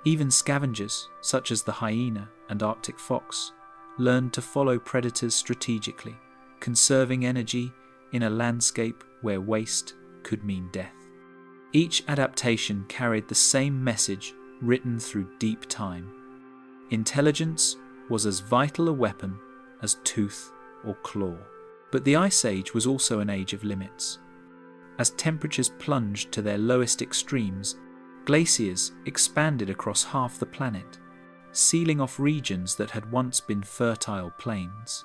Even scavengers, such as the hyena and Arctic fox, learned to follow predators strategically, conserving energy in a landscape where waste could mean death. Each adaptation carried the same message written through deep time. Intelligence was as vital a weapon as tooth or claw. But the Ice Age was also an age of limits. As temperatures plunged to their lowest extremes, glaciers expanded across half the planet, sealing off regions that had once been fertile plains.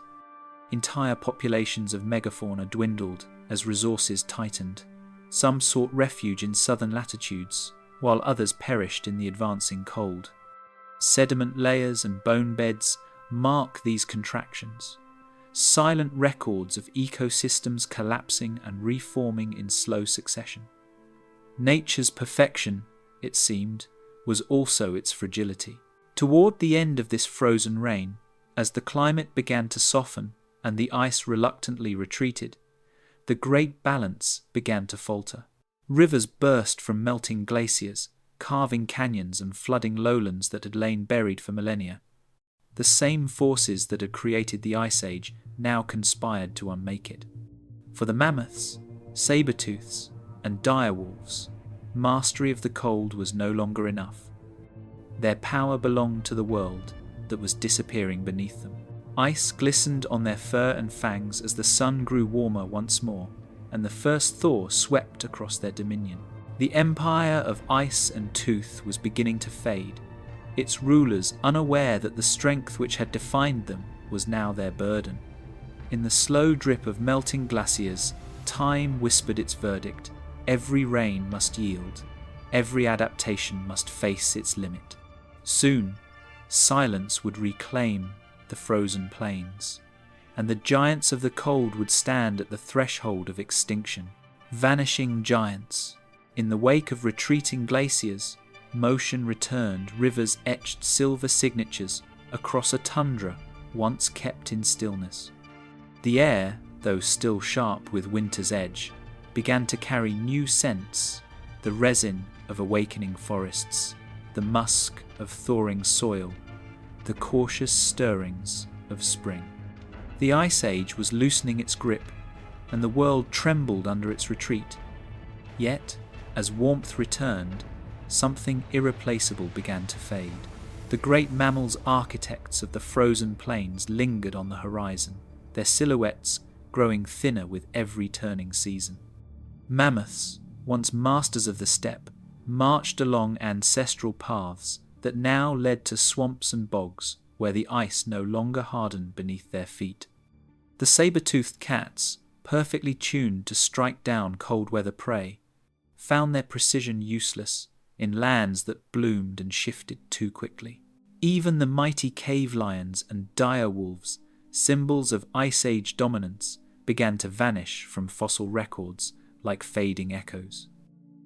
Entire populations of megafauna dwindled as resources tightened. Some sought refuge in southern latitudes, while others perished in the advancing cold. Sediment layers and bone beds mark these contractions, silent records of ecosystems collapsing and reforming in slow succession. Nature's perfection, it seemed, was also its fragility. Toward the end of this frozen reign, as the climate began to soften and the ice reluctantly retreated, the great balance began to falter. Rivers burst from melting glaciers, carving canyons and flooding lowlands that had lain buried for millennia. The same forces that had created the Ice Age now conspired to unmake it. For the mammoths, saber-tooths, and direwolves, mastery of the cold was no longer enough. Their power belonged to the world that was disappearing beneath them. Ice glistened on their fur and fangs as the sun grew warmer once more, and the first thaw swept across their dominion. The empire of ice and tooth was beginning to fade, its rulers unaware that the strength which had defined them was now their burden. In the slow drip of melting glaciers, time whispered its verdict. Every reign must yield. Every adaptation must face its limit. Soon, silence would reclaim the frozen plains, and the giants of the cold would stand at the threshold of extinction. Vanishing giants. In the wake of retreating glaciers, motion returned, rivers etched silver signatures across a tundra once kept in stillness. The air, though still sharp with winter's edge, began to carry new scents, the resin of awakening forests, the musk of thawing soil, the cautious stirrings of spring. The Ice Age was loosening its grip, and the world trembled under its retreat. Yet, as warmth returned, something irreplaceable began to fade. The great mammals, architects of the frozen plains, lingered on the horizon, their silhouettes growing thinner with every turning season. Mammoths, once masters of the steppe, marched along ancestral paths that now led to swamps and bogs where the ice no longer hardened beneath their feet. The saber-toothed cats, perfectly tuned to strike down cold-weather prey, found their precision useless in lands that bloomed and shifted too quickly. Even the mighty cave lions and dire wolves, symbols of Ice Age dominance, began to vanish from fossil records like fading echoes.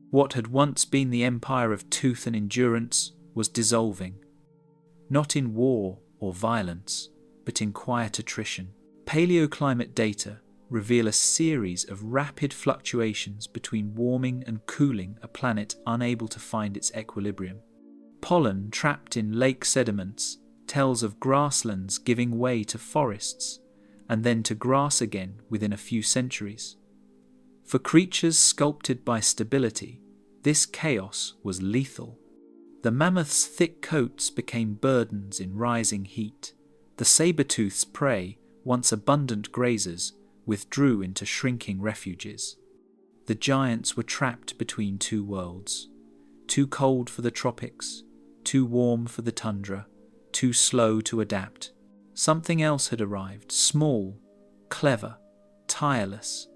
What had once been the empire of tooth and endurance was dissolving, not in war or violence, but in quiet attrition. Paleoclimate data reveal a series of rapid fluctuations between warming and cooling a planet unable to find its equilibrium. Pollen trapped in lake sediments tells of grasslands giving way to forests, and then to grass again within a few centuries. For creatures sculpted by stability, this chaos was lethal. The mammoth's thick coats became burdens in rising heat. The saber-tooth's prey, once abundant grazers, withdrew into shrinking refuges. The giants were trapped between two worlds, too cold for the tropics, too warm for the tundra, too slow to adapt. Something else had arrived, small, clever, tireless.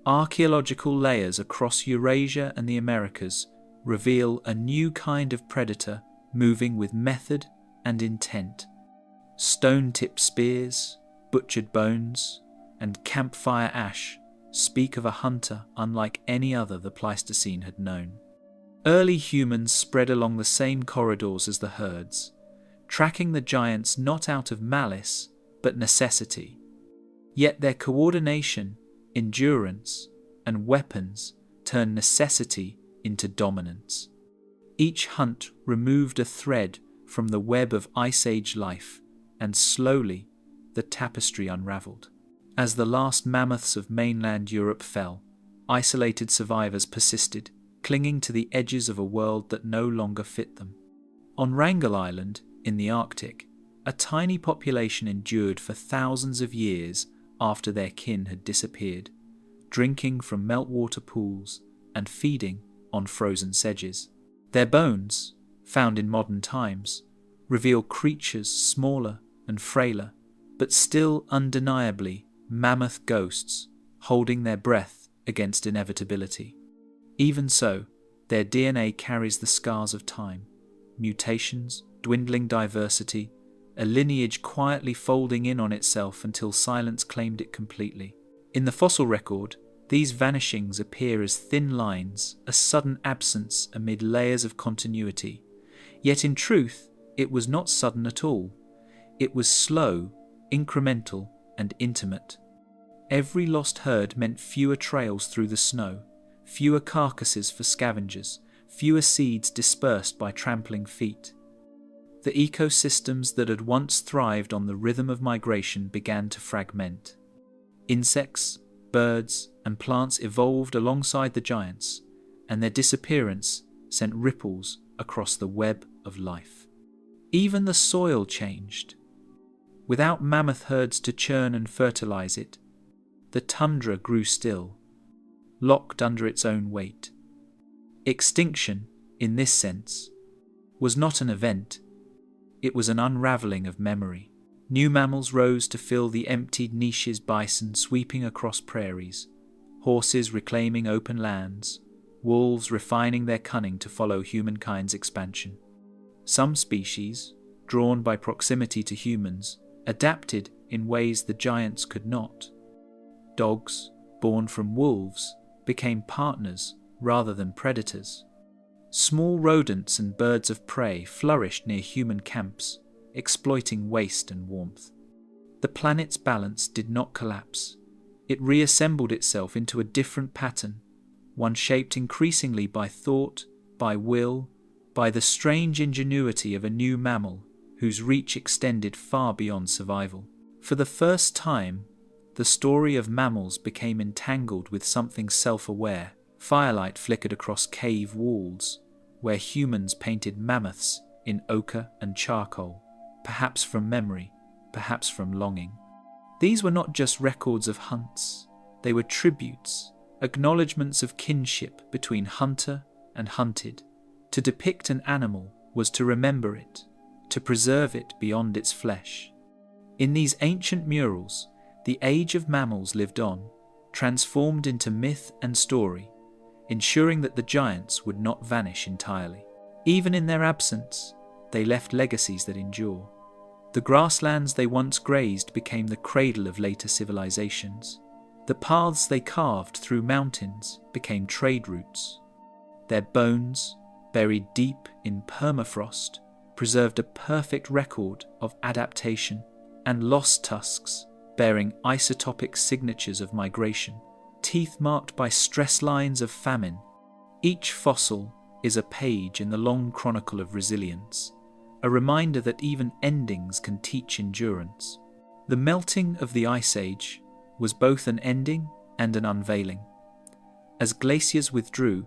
Archaeological layers across Eurasia and the Americas reveal a new kind of predator moving with method and intent. Stone-tipped spears, butchered bones, and campfire ash speak of a hunter unlike any other the Pleistocene had known. Early humans spread along the same corridors as the herds, tracking the giants not out of malice, but necessity. Yet their coordination, endurance, and weapons turned necessity into dominance. Each hunt removed a thread from the web of Ice Age life, and slowly the tapestry unraveled. As the last mammoths of mainland Europe fell, isolated survivors persisted, clinging to the edges of a world that no longer fit them. On Wrangel Island, in the Arctic, a tiny population endured for thousands of years after their kin had disappeared, drinking from meltwater pools and feeding on frozen sedges. Their bones, found in modern times, reveal creatures smaller and frailer, but still undeniably mammoth ghosts holding their breath against inevitability. Even so, their DNA carries the scars of time, mutations, dwindling diversity, a lineage quietly folding in on itself until silence claimed it completely. In the fossil record, these vanishings appear as thin lines, a sudden absence amid layers of continuity, Yet in truth, it was not sudden at all. It was slow, incremental, and intimate. Every lost herd meant fewer trails through the snow, fewer carcasses for scavengers, fewer seeds dispersed by trampling feet. The ecosystems that had once thrived on the rhythm of migration began to fragment. Insects, birds, and plants evolved alongside the giants, and their disappearance sent ripples across the web of life. Even the soil changed. Without mammoth herds to churn and fertilize it, the tundra grew still, locked under its own weight. Extinction, in this sense, was not an event. It was an unraveling of memory. New mammals rose to fill the emptied niches, bison sweeping across prairies, horses reclaiming open lands, wolves refining their cunning to follow humankind's expansion. Some species, drawn by proximity to humans, adapted in ways the giants could not. Dogs, born from wolves, became partners rather than predators. Small rodents and birds of prey flourished near human camps, exploiting waste and warmth. The planet's balance did not collapse. It reassembled itself into a different pattern, one shaped increasingly by thought, by will, by the strange ingenuity of a new mammal whose reach extended far beyond survival. For the first time, the story of mammals became entangled with something self-aware. Firelight flickered across cave walls, where humans painted mammoths in ochre and charcoal, perhaps from memory, perhaps from longing. These were not just records of hunts, they were tributes, acknowledgements of kinship between hunter and hunted. To depict an animal was to remember it, to preserve it beyond its flesh. In these ancient murals, the Age of Mammals lived on, transformed into myth and story, ensuring that the giants would not vanish entirely. Even in their absence, they left legacies that endure. The grasslands they once grazed became the cradle of later civilizations. The paths they carved through mountains became trade routes. Their bones, buried deep in permafrost, preserved a perfect record of adaptation, and lost tusks, bearing isotopic signatures of migration, teeth marked by stress lines of famine. Each fossil is a page in the long chronicle of resilience, a reminder that even endings can teach endurance. The melting of the Ice Age was both an ending and an unveiling. As glaciers withdrew,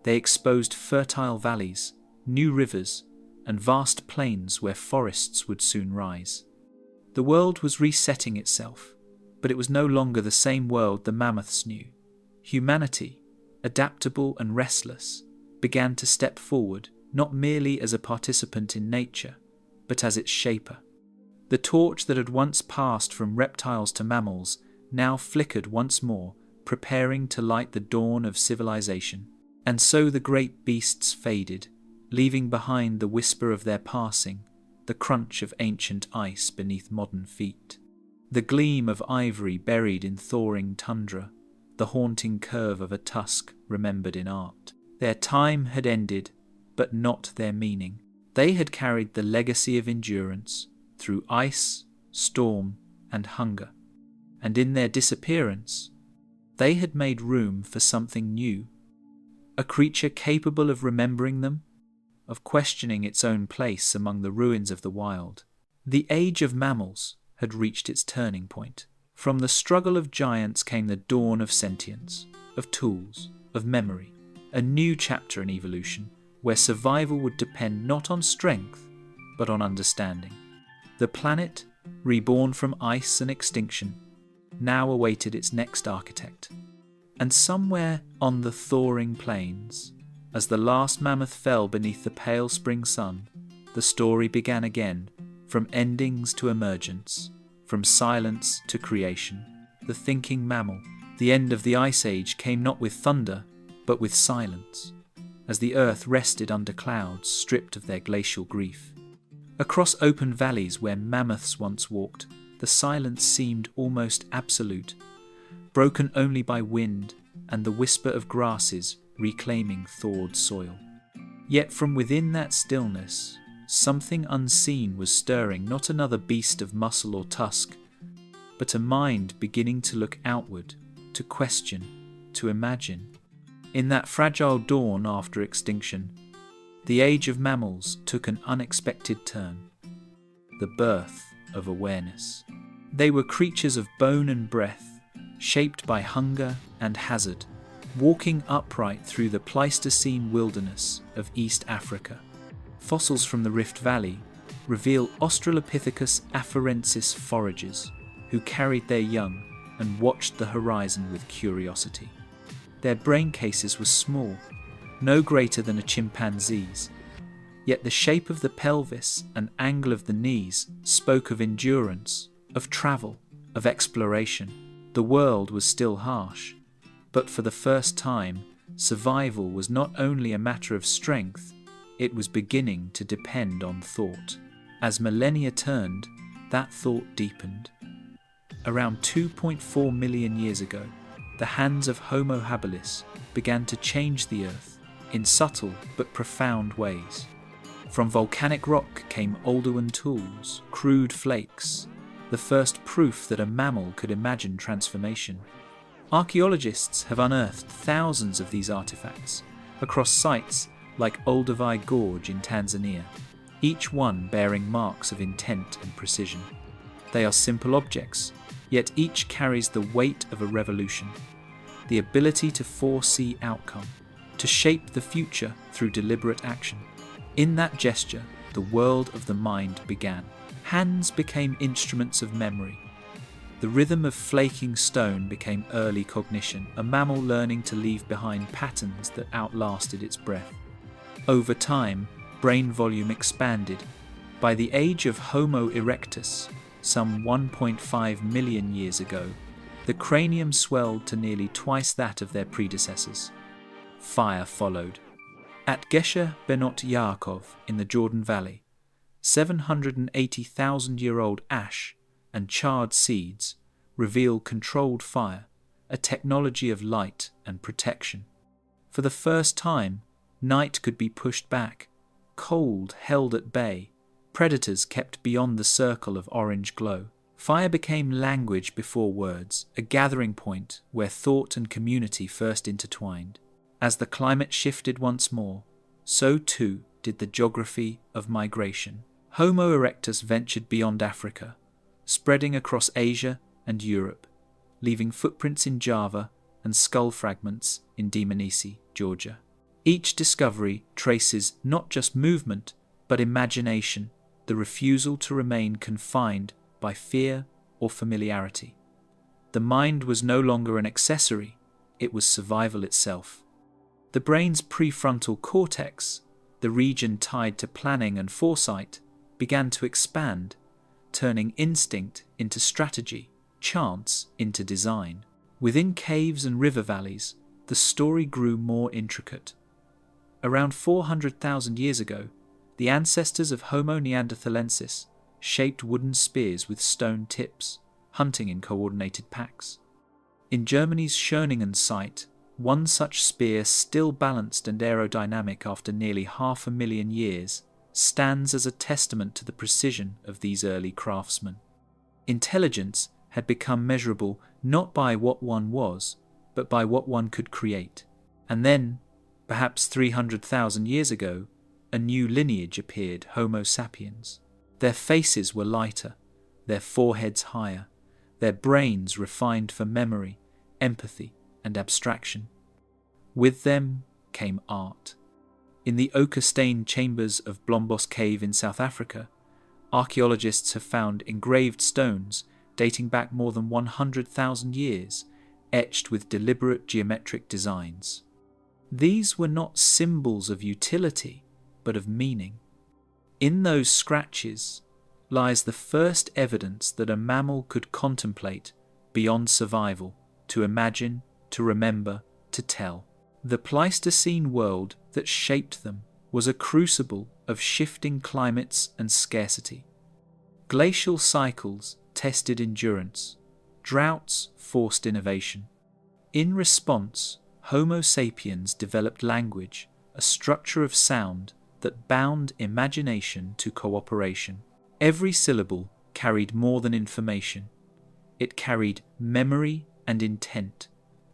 they exposed fertile valleys, new rivers, and vast plains where forests would soon rise. The world was resetting itself, but it was no longer the same world the mammoths knew. Humanity, adaptable and restless, began to step forward, not merely as a participant in nature, but as its shaper. The torch that had once passed from reptiles to mammals now flickered once more, preparing to light the dawn of civilization. And so the great beasts faded, leaving behind the whisper of their passing, the crunch of ancient ice beneath modern feet, the gleam of ivory buried in thawing tundra, the haunting curve of a tusk remembered in art. Their time had ended, but not their meaning. They had carried the legacy of endurance through ice, storm, and hunger, and in their disappearance, they had made room for something new, a creature capable of remembering them, of questioning its own place among the ruins of the wild. The Age of Mammals had reached its turning point. From the struggle of giants came the dawn of sentience, of tools, of memory, a new chapter in evolution, where survival would depend not on strength, but on understanding. The planet, reborn from ice and extinction, now awaited its next architect. And somewhere on the thawing plains, as the last mammoth fell beneath the pale spring sun, the story began again, from endings to emergence, from silence to creation. The thinking mammal. The end of the Ice Age came not with thunder, but with silence, as the earth rested under clouds stripped of their glacial grief. Across open valleys where mammoths once walked, the silence seemed almost absolute, broken only by wind and the whisper of grasses reclaiming thawed soil. Yet from within that stillness, something unseen was stirring, not another beast of muscle or tusk, but a mind beginning to look outward, to question, to imagine. In that fragile dawn after extinction, the Age of Mammals took an unexpected turn. The birth of awareness. They were creatures of bone and breath, shaped by hunger and hazard, walking upright through the Pleistocene wilderness of East Africa. Fossils from the Rift Valley reveal Australopithecus afarensis foragers who carried their young and watched the horizon with curiosity. Their brain cases were small, no greater than a chimpanzee's, yet the shape of the pelvis and angle of the knees spoke of endurance, of travel, of exploration. The world was still harsh, but for the first time, survival was not only a matter of strength, it was beginning to depend on thought. As millennia turned, that thought deepened. Around 2.4 million years ago, the hands of Homo habilis began to change the earth in subtle but profound ways. From volcanic rock came Oldowan tools, crude flakes, the first proof that a mammal could imagine transformation. Archaeologists have unearthed thousands of these artifacts across sites like Olduvai Gorge in Tanzania, each one bearing marks of intent and precision. They are simple objects, yet each carries the weight of a revolution, the ability to foresee outcome, to shape the future through deliberate action. In that gesture, the world of the mind began. Hands became instruments of memory. The rhythm of flaking stone became early cognition, a mammal learning to leave behind patterns that outlasted its breath. Over time, brain volume expanded. By the age of Homo erectus, some 1.5 million years ago, the cranium swelled to nearly twice that of their predecessors. Fire followed. At Gesher Benot Yaakov in the Jordan Valley, 780,000-year-old ash and charred seeds reveal controlled fire, a technology of light and protection. For the first time, night could be pushed back, cold held at bay, predators kept beyond the circle of orange glow. Fire became language before words, a gathering point where thought and community first intertwined. As the climate shifted once more, so too did the geography of migration. Homo erectus ventured beyond Africa, spreading across Asia and Europe, leaving footprints in Java and skull fragments in Dmanisi, Georgia. Each discovery traces not just movement, but imagination, the refusal to remain confined by fear or familiarity. The mind was no longer an accessory, it was survival itself. The brain's prefrontal cortex, the region tied to planning and foresight, began to expand, turning instinct into strategy, chance into design. Within caves and river valleys, the story grew more intricate. Around 400,000 years ago, the ancestors of Homo neanderthalensis shaped wooden spears with stone tips, hunting in coordinated packs. In Germany's Schöningen site, one such spear, still balanced and aerodynamic after nearly 500,000 years, stands as a testament to the precision of these early craftsmen. Intelligence had become measurable not by what one was, but by what one could create. And then, perhaps 300,000 years ago, a new lineage appeared, Homo sapiens. Their faces were lighter, their foreheads higher, their brains refined for memory, empathy, and abstraction. With them came art. In the ochre-stained chambers of Blombos Cave in South Africa, archaeologists have found engraved stones dating back more than 100,000 years, etched with deliberate geometric designs. These were not symbols of utility, but of meaning. In those scratches lies the first evidence that a mammal could contemplate beyond survival, to imagine, to remember, to tell. The Pleistocene world that shaped them was a crucible of shifting climates and scarcity. Glacial cycles tested endurance, droughts forced innovation. In response, Homo sapiens developed language, a structure of sound that bound imagination to cooperation. Every syllable carried more than information. It carried memory and intent,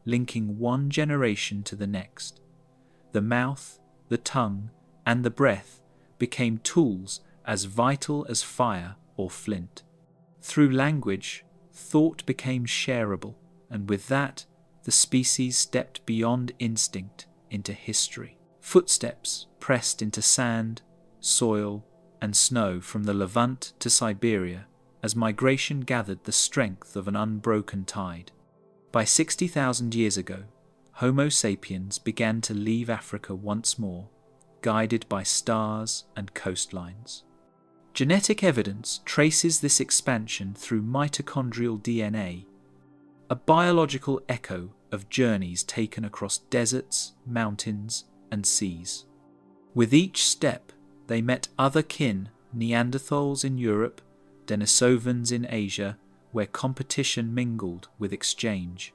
linking one generation to the next. The mouth, the tongue, and the breath became tools as vital as fire or flint. Through language, thought became shareable, and with that, the species stepped beyond instinct into history. Footsteps pressed into sand, soil, and snow from the Levant to Siberia as migration gathered the strength of an unbroken tide. By 60,000 years ago, Homo sapiens began to leave Africa once more, guided by stars and coastlines. Genetic evidence traces this expansion through mitochondrial DNA, a biological echo of journeys taken across deserts, mountains, and seas. With each step, they met other kin, Neanderthals in Europe, Denisovans in Asia, where competition mingled with exchange.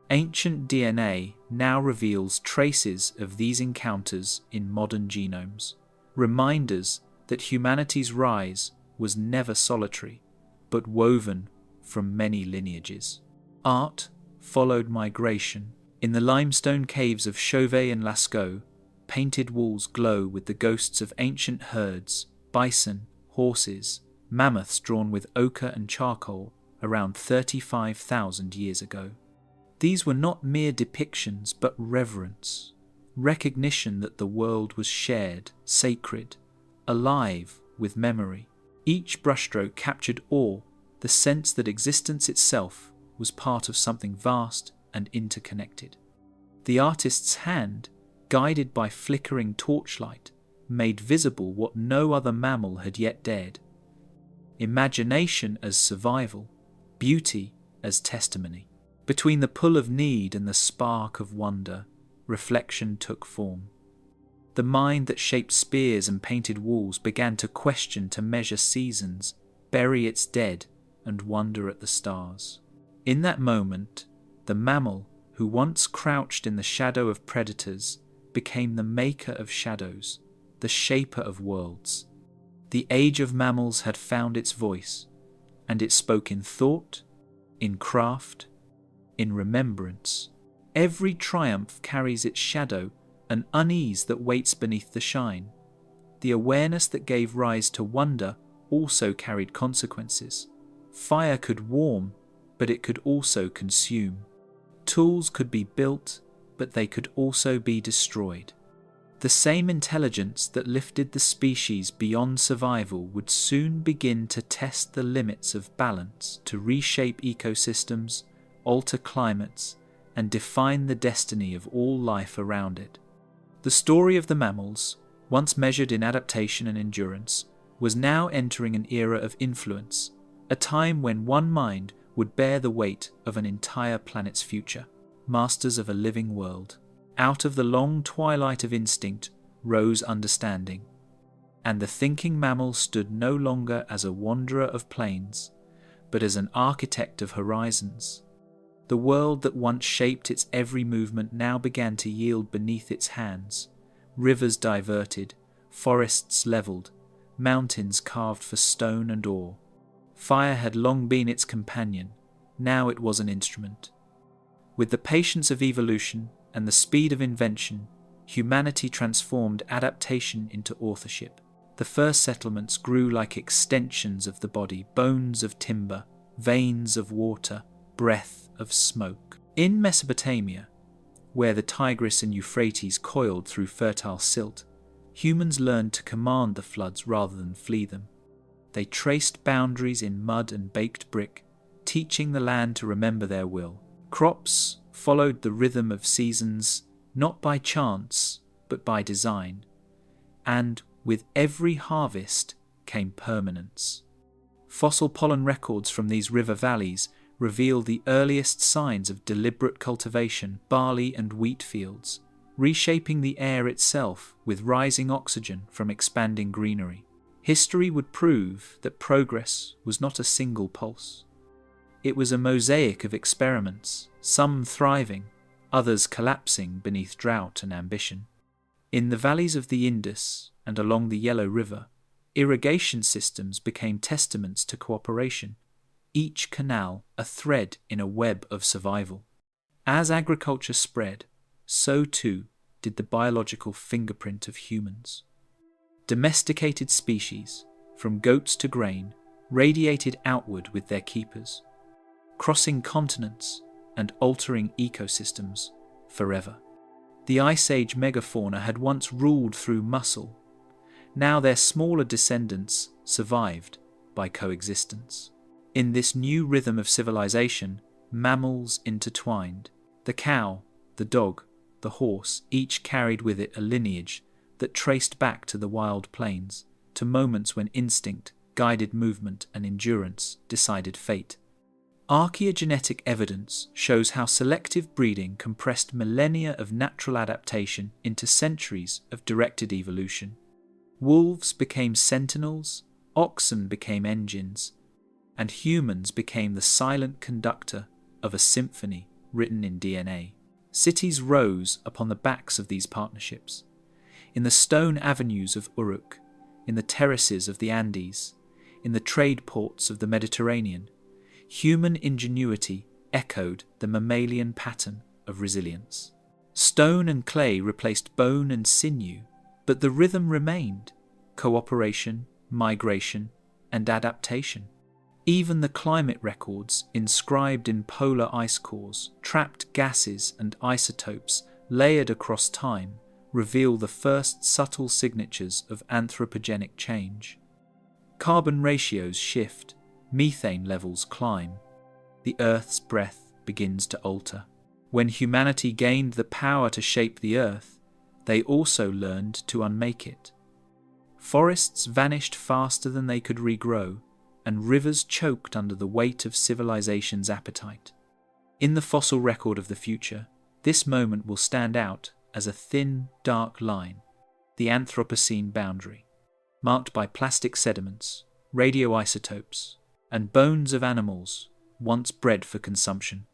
Ancient DNA now reveals traces of these encounters in modern genomes, reminders that humanity's rise was never solitary, but woven from many lineages. Art followed migration. In the limestone caves of Chauvet and Lascaux, painted walls glow with the ghosts of ancient herds, bison, horses, mammoths drawn with ochre and charcoal around 35,000 years ago. These were not mere depictions but reverence, recognition that the world was shared, sacred, alive with memory. Each brushstroke captured awe, the sense that existence itself was part of something vast and interconnected. The artist's hand, guided by flickering torchlight, made visible what no other mammal had yet dared. Imagination as survival, beauty as testimony. Between the pull of need and the spark of wonder, reflection took form. The mind that shaped spears and painted walls began to question, to measure seasons, bury its dead, and wonder at the stars. In that moment, the mammal, who once crouched in the shadow of predators, became the maker of shadows, the shaper of worlds. The Age of Mammals had found its voice, and it spoke in thought, in craft, in remembrance. Every triumph carries its shadow, an unease that waits beneath the shine. The awareness that gave rise to wonder also carried consequences. Fire could warm, but it could also consume. Tools could be built, but they could also be destroyed. The same intelligence that lifted the species beyond survival would soon begin to test the limits of balance, to reshape ecosystems, alter climates, and define the destiny of all life around it. The story of the mammals, once measured in adaptation and endurance, was now entering an era of influence, a time when one mind would bear the weight of an entire planet's future. Masters of a living world. Out of the long twilight of instinct rose understanding, and the thinking mammal stood no longer as a wanderer of plains, but as an architect of horizons. The world that once shaped its every movement now began to yield beneath its hands, rivers diverted, forests levelled, mountains carved for stone and ore. Fire had long been its companion, now it was an instrument. With the patience of evolution and the speed of invention, humanity transformed adaptation into authorship. The first settlements grew like extensions of the body, bones of timber, veins of water, breath of smoke. In Mesopotamia, where the Tigris and Euphrates coiled through fertile silt, humans learned to command the floods rather than flee them. They traced boundaries in mud and baked brick, teaching the land to remember their will. Crops followed the rhythm of seasons, not by chance, but by design. And with every harvest came permanence. Fossil pollen records from these river valleys reveal the earliest signs of deliberate cultivation, barley and wheat fields, reshaping the air itself with rising oxygen from expanding greenery. History would prove that progress was not a single pulse. It was a mosaic of experiments, some thriving, others collapsing beneath drought and ambition. In the valleys of the Indus and along the Yellow River, irrigation systems became testaments to cooperation, each canal a thread in a web of survival. As agriculture spread, so too did the biological fingerprint of humans. Domesticated species, from goats to grain, radiated outward with their keepers, crossing continents and altering ecosystems forever. The Ice Age megafauna had once ruled through muscle. Now their smaller descendants survived by coexistence. In this new rhythm of civilization, mammals intertwined. The cow, the dog, the horse each carried with it a lineage that traced back to the wild plains, to moments when instinct guided movement and endurance decided fate. Archaeogenetic evidence shows how selective breeding compressed millennia of natural adaptation into centuries of directed evolution. Wolves became sentinels, oxen became engines, and humans became the silent conductor of a symphony written in DNA. Cities rose upon the backs of these partnerships. In the stone avenues of Uruk, in the terraces of the Andes, in the trade ports of the Mediterranean, human ingenuity echoed the mammalian pattern of resilience. Stone and clay replaced bone and sinew, but the rhythm remained: cooperation, migration, and adaptation. Even the climate records inscribed in polar ice cores, trapped gases and isotopes layered across time, reveal the first subtle signatures of anthropogenic change. Carbon ratios shift, methane levels climb. The Earth's breath begins to alter. When humanity gained the power to shape the Earth, they also learned to unmake it. Forests vanished faster than they could regrow, and rivers choked under the weight of civilization's appetite. In the fossil record of the future, this moment will stand out as a thin, dark line, the Anthropocene boundary, marked by plastic sediments, radioisotopes, and bones of animals once bred for consumption.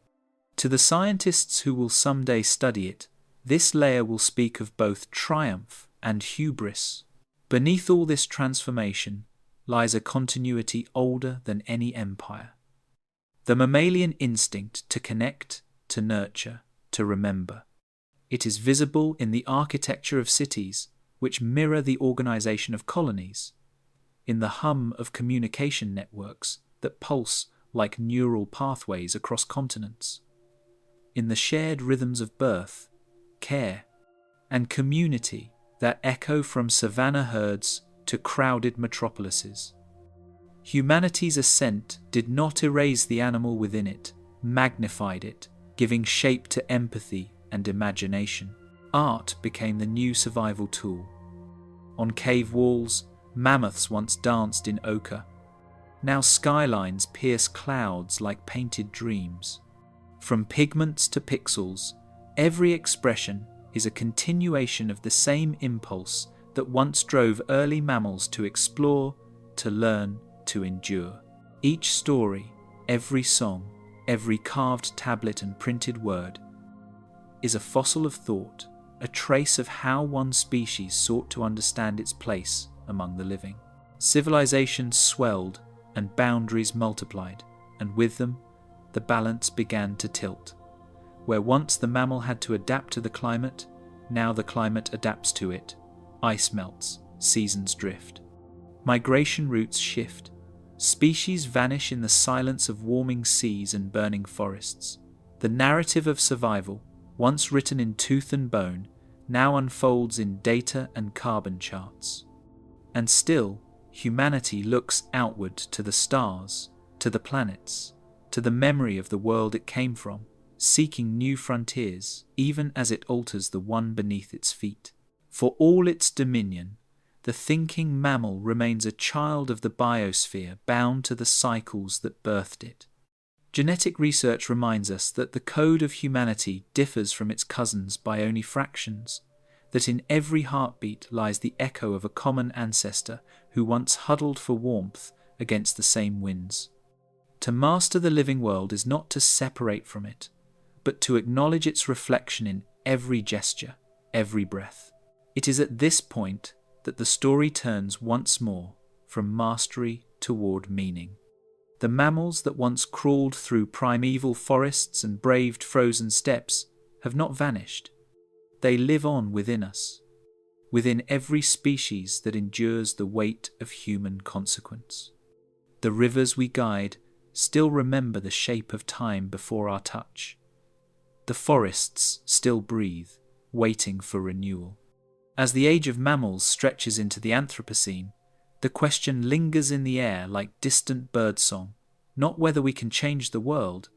To the scientists who will someday study it, this layer will speak of both triumph and hubris. Beneath all this transformation lies a continuity older than any empire. The mammalian instinct to connect, to nurture, to remember. It is visible in the architecture of cities, which mirror the organization of colonies, in the hum of communication networks that pulse like neural pathways across continents, in the shared rhythms of birth, care, and community that echo from savanna herds to crowded metropolises. Humanity's ascent did not erase the animal within it, magnified it, giving shape to empathy and imagination. Art became the new survival tool. On cave walls, mammoths once danced in ochre. Now skylines pierce clouds like painted dreams. From pigments to pixels, every expression is a continuation of the same impulse that once drove early mammals to explore, to learn, to endure. Each story, every song, every carved tablet and printed word is a fossil of thought, a trace of how one species sought to understand its place among the living. Civilizations swelled and boundaries multiplied, and with them, the balance began to tilt. Where once the mammal had to adapt to the climate, now the climate adapts to it. Ice melts, seasons drift. Migration routes shift. Species vanish in the silence of warming seas and burning forests. The narrative of survival, once written in tooth and bone, now unfolds in data and carbon charts. And still, humanity looks outward to the stars, to the planets, to the memory of the world it came from, seeking new frontiers, even as it alters the one beneath its feet. For all its dominion, the thinking mammal remains a child of the biosphere, bound to the cycles that birthed it. Genetic research reminds us that the code of humanity differs from its cousins by only fractions, that in every heartbeat lies the echo of a common ancestor who once huddled for warmth against the same winds. To master the living world is not to separate from it, but to acknowledge its reflection in every gesture, every breath. It is at this point that the story turns once more from mastery toward meaning. The mammals that once crawled through primeval forests and braved frozen steppes have not vanished. They live on within us, within every species that endures the weight of human consequence. The rivers we guide still remember the shape of time before our touch. The forests still breathe, waiting for renewal. As the Age of Mammals stretches into the Anthropocene, the question lingers in the air like distant birdsong, not whether we can change the world,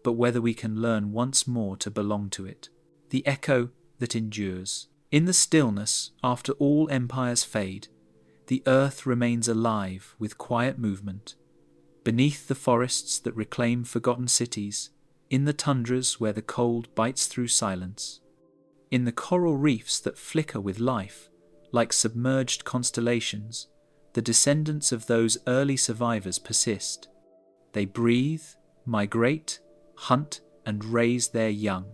but whether we can learn once more to belong to it. The echo that endures. In the stillness, after all empires fade, the earth remains alive with quiet movement. Beneath the forests that reclaim forgotten cities, in the tundras where the cold bites through silence, in the coral reefs that flicker with life, like submerged constellations, the descendants of those early survivors persist. They breathe, migrate, hunt, and raise their young,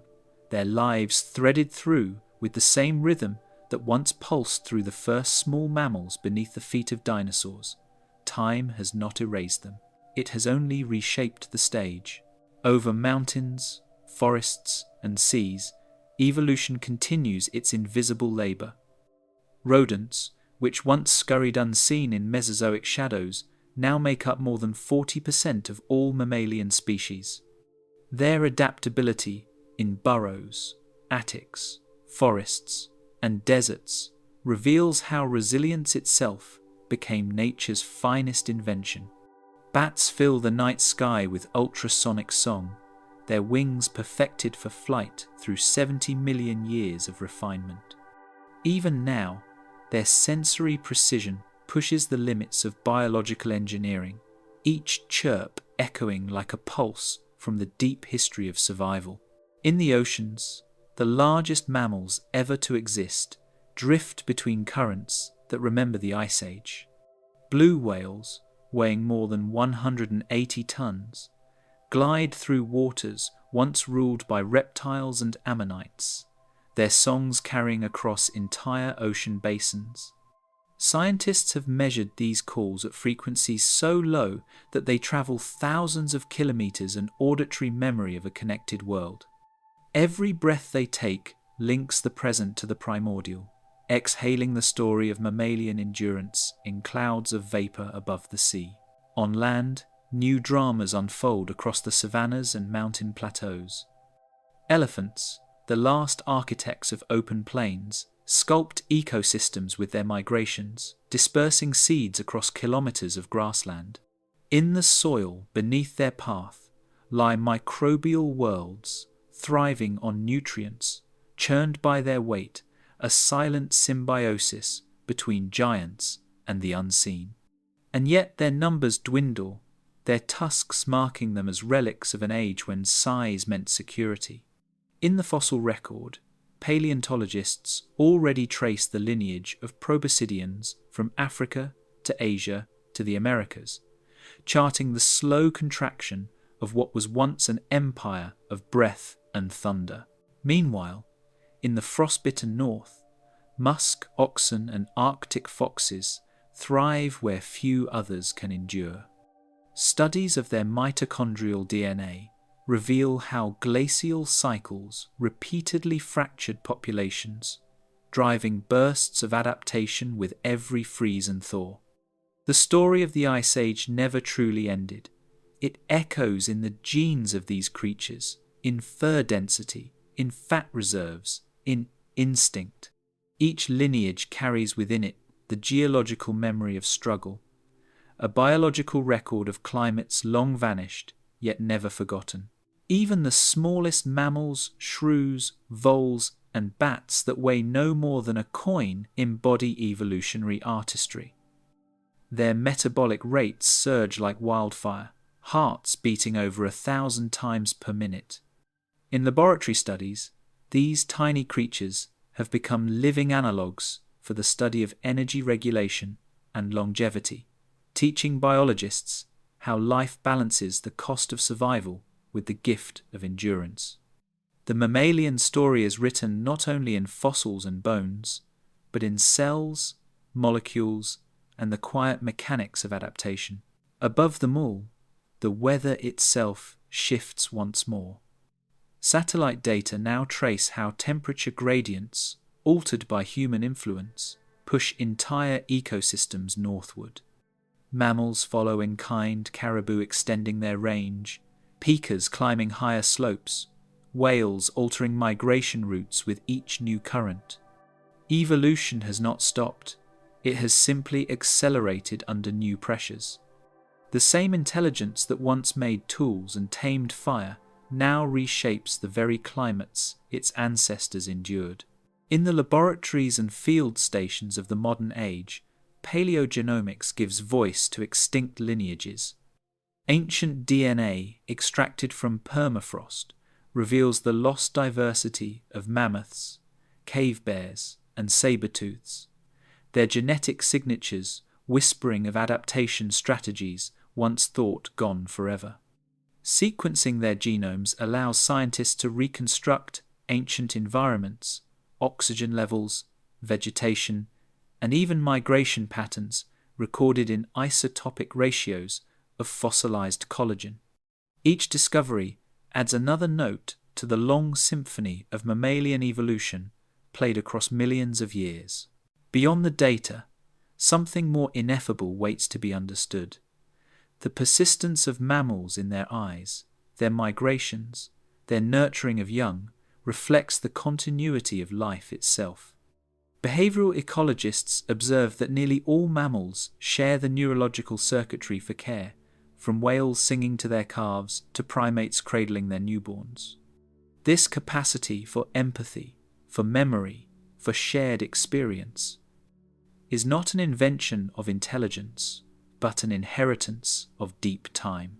their lives threaded through with the same rhythm that once pulsed through the first small mammals beneath the feet of dinosaurs. Time has not erased them. It has only reshaped the stage. Over mountains, forests, and seas, evolution continues its invisible labour. Rodents, which once scurried unseen in Mesozoic shadows, now make up more than 40% of all mammalian species. Their adaptability in burrows, attics, forests, and deserts reveals how resilience itself became nature's finest invention. Bats fill the night sky with ultrasonic song, their wings perfected for flight through 70 million years of refinement. Even now, their sensory precision pushes the limits of biological engineering, each chirp echoing like a pulse from the deep history of survival. In the oceans, the largest mammals ever to exist drift between currents that remember the Ice Age. Blue whales, weighing more than 180 tons, glide through waters once ruled by reptiles and ammonites, their songs carrying across entire ocean basins. Scientists have measured these calls at frequencies so low that they travel thousands of kilometers in auditory memory of a connected world. Every breath they take links the present to the primordial, exhaling the story of mammalian endurance in clouds of vapor above the sea. On land, new dramas unfold across the savannas and mountain plateaus. Elephants, the last architects of open plains, sculpt ecosystems with their migrations, dispersing seeds across kilometers of grassland. In the soil beneath their path lie microbial worlds, thriving on nutrients, churned by their weight, a silent symbiosis between giants and the unseen. And yet their numbers dwindle, their tusks marking them as relics of an age when size meant security. In the fossil record, paleontologists already trace the lineage of proboscideans from Africa to Asia to the Americas, charting the slow contraction of what was once an empire of breath and thunder. Meanwhile, in the frostbitten north, musk oxen and Arctic foxes thrive where few others can endure. Studies of their mitochondrial DNA reveal how glacial cycles repeatedly fractured populations, driving bursts of adaptation with every freeze and thaw. The story of the Ice Age never truly ended. It echoes in the genes of these creatures, in fur density, in fat reserves, in instinct. Each lineage carries within it the geological memory of struggle, a biological record of climates long vanished, yet never forgotten. Even the smallest mammals, shrews, voles, and bats that weigh no more than a coin embody evolutionary artistry. Their metabolic rates surge like wildfire, hearts beating over 1,000 times per minute. In laboratory studies, these tiny creatures have become living analogues for the study of energy regulation and longevity, teaching biologists how life balances the cost of survival with the gift of endurance. The mammalian story is written not only in fossils and bones, but in cells, molecules, and the quiet mechanics of adaptation. Above them all, the weather itself shifts once more. Satellite data now trace how temperature gradients, altered by human influence, push entire ecosystems northward. Mammals follow in kind, caribou extending their range, pikas climbing higher slopes, whales altering migration routes with each new current. Evolution has not stopped, it has simply accelerated under new pressures. The same intelligence that once made tools and tamed fire now reshapes the very climates its ancestors endured. In the laboratories and field stations of the modern age, paleogenomics gives voice to extinct lineages. Ancient DNA extracted from permafrost reveals the lost diversity of mammoths, cave bears, and saber-tooths, their genetic signatures whispering of adaptation strategies once thought gone forever. Sequencing their genomes allows scientists to reconstruct ancient environments, oxygen levels, vegetation, and even migration patterns recorded in isotopic ratios of fossilized collagen. Each discovery adds another note to the long symphony of mammalian evolution played across millions of years. Beyond the data, something more ineffable waits to be understood. The persistence of mammals in their eyes, their migrations, their nurturing of young, reflects the continuity of life itself. Behavioral ecologists observe that nearly all mammals share the neurological circuitry for care, from whales singing to their calves to primates cradling their newborns. This capacity for empathy, for memory, for shared experience, is not an invention of intelligence, but an inheritance of deep time.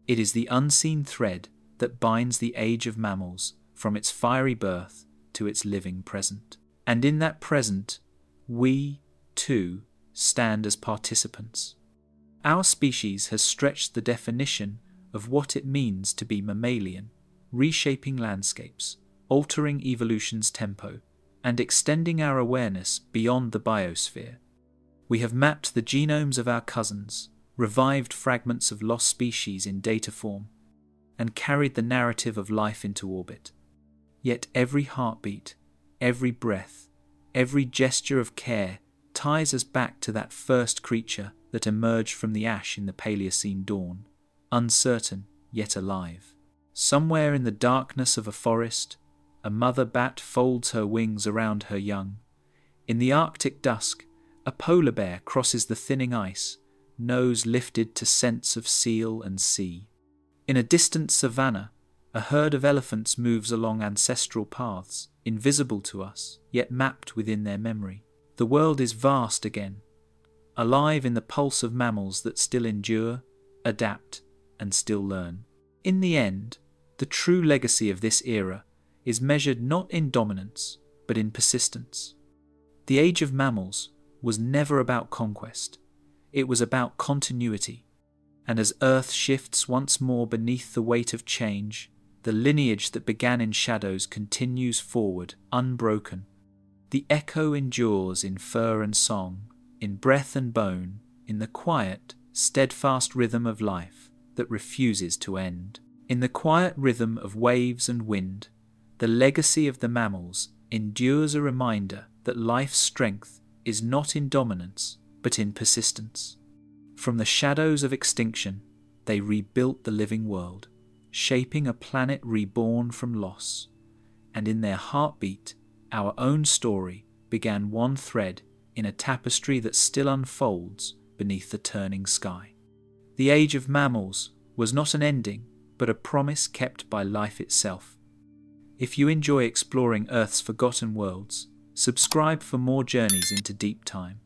It is the unseen thread that binds the age of mammals from its fiery birth to its living present. And in that present, we, too, stand as participants. Our species has stretched the definition of what it means to be mammalian, reshaping landscapes, altering evolution's tempo, and extending our awareness beyond the biosphere. We have mapped the genomes of our cousins, revived fragments of lost species in data form, and carried the narrative of life into orbit. Yet every heartbeat, every breath, every gesture of care ties us back to that first creature that emerged from the ash in the Paleocene dawn, uncertain yet alive. Somewhere in the darkness of a forest, a mother bat folds her wings around her young. In the Arctic dusk, a polar bear crosses the thinning ice, nose lifted to scents of seal and sea. In a distant savanna, a herd of elephants moves along ancestral paths, invisible to us, yet mapped within their memory. The world is vast again, alive in the pulse of mammals that still endure, adapt, and still learn. In the end, the true legacy of this era is measured not in dominance, but in persistence. The Age of Mammals was never about conquest. It was about continuity. And as Earth shifts once more beneath the weight of change, the lineage that began in shadows continues forward, unbroken. The echo endures in fur and song, in breath and bone, in the quiet, steadfast rhythm of life that refuses to end. In the quiet rhythm of waves and wind, the legacy of the mammals endures a reminder that life's strength is not in dominance, but in persistence. From the shadows of extinction, they rebuilt the living world, shaping a planet reborn from loss. And in their heartbeat, our own story began one thread in a tapestry that still unfolds beneath the turning sky. The Age of Mammals was not an ending, but a promise kept by life itself. If you enjoy exploring Earth's forgotten worlds, subscribe for more journeys into deep time.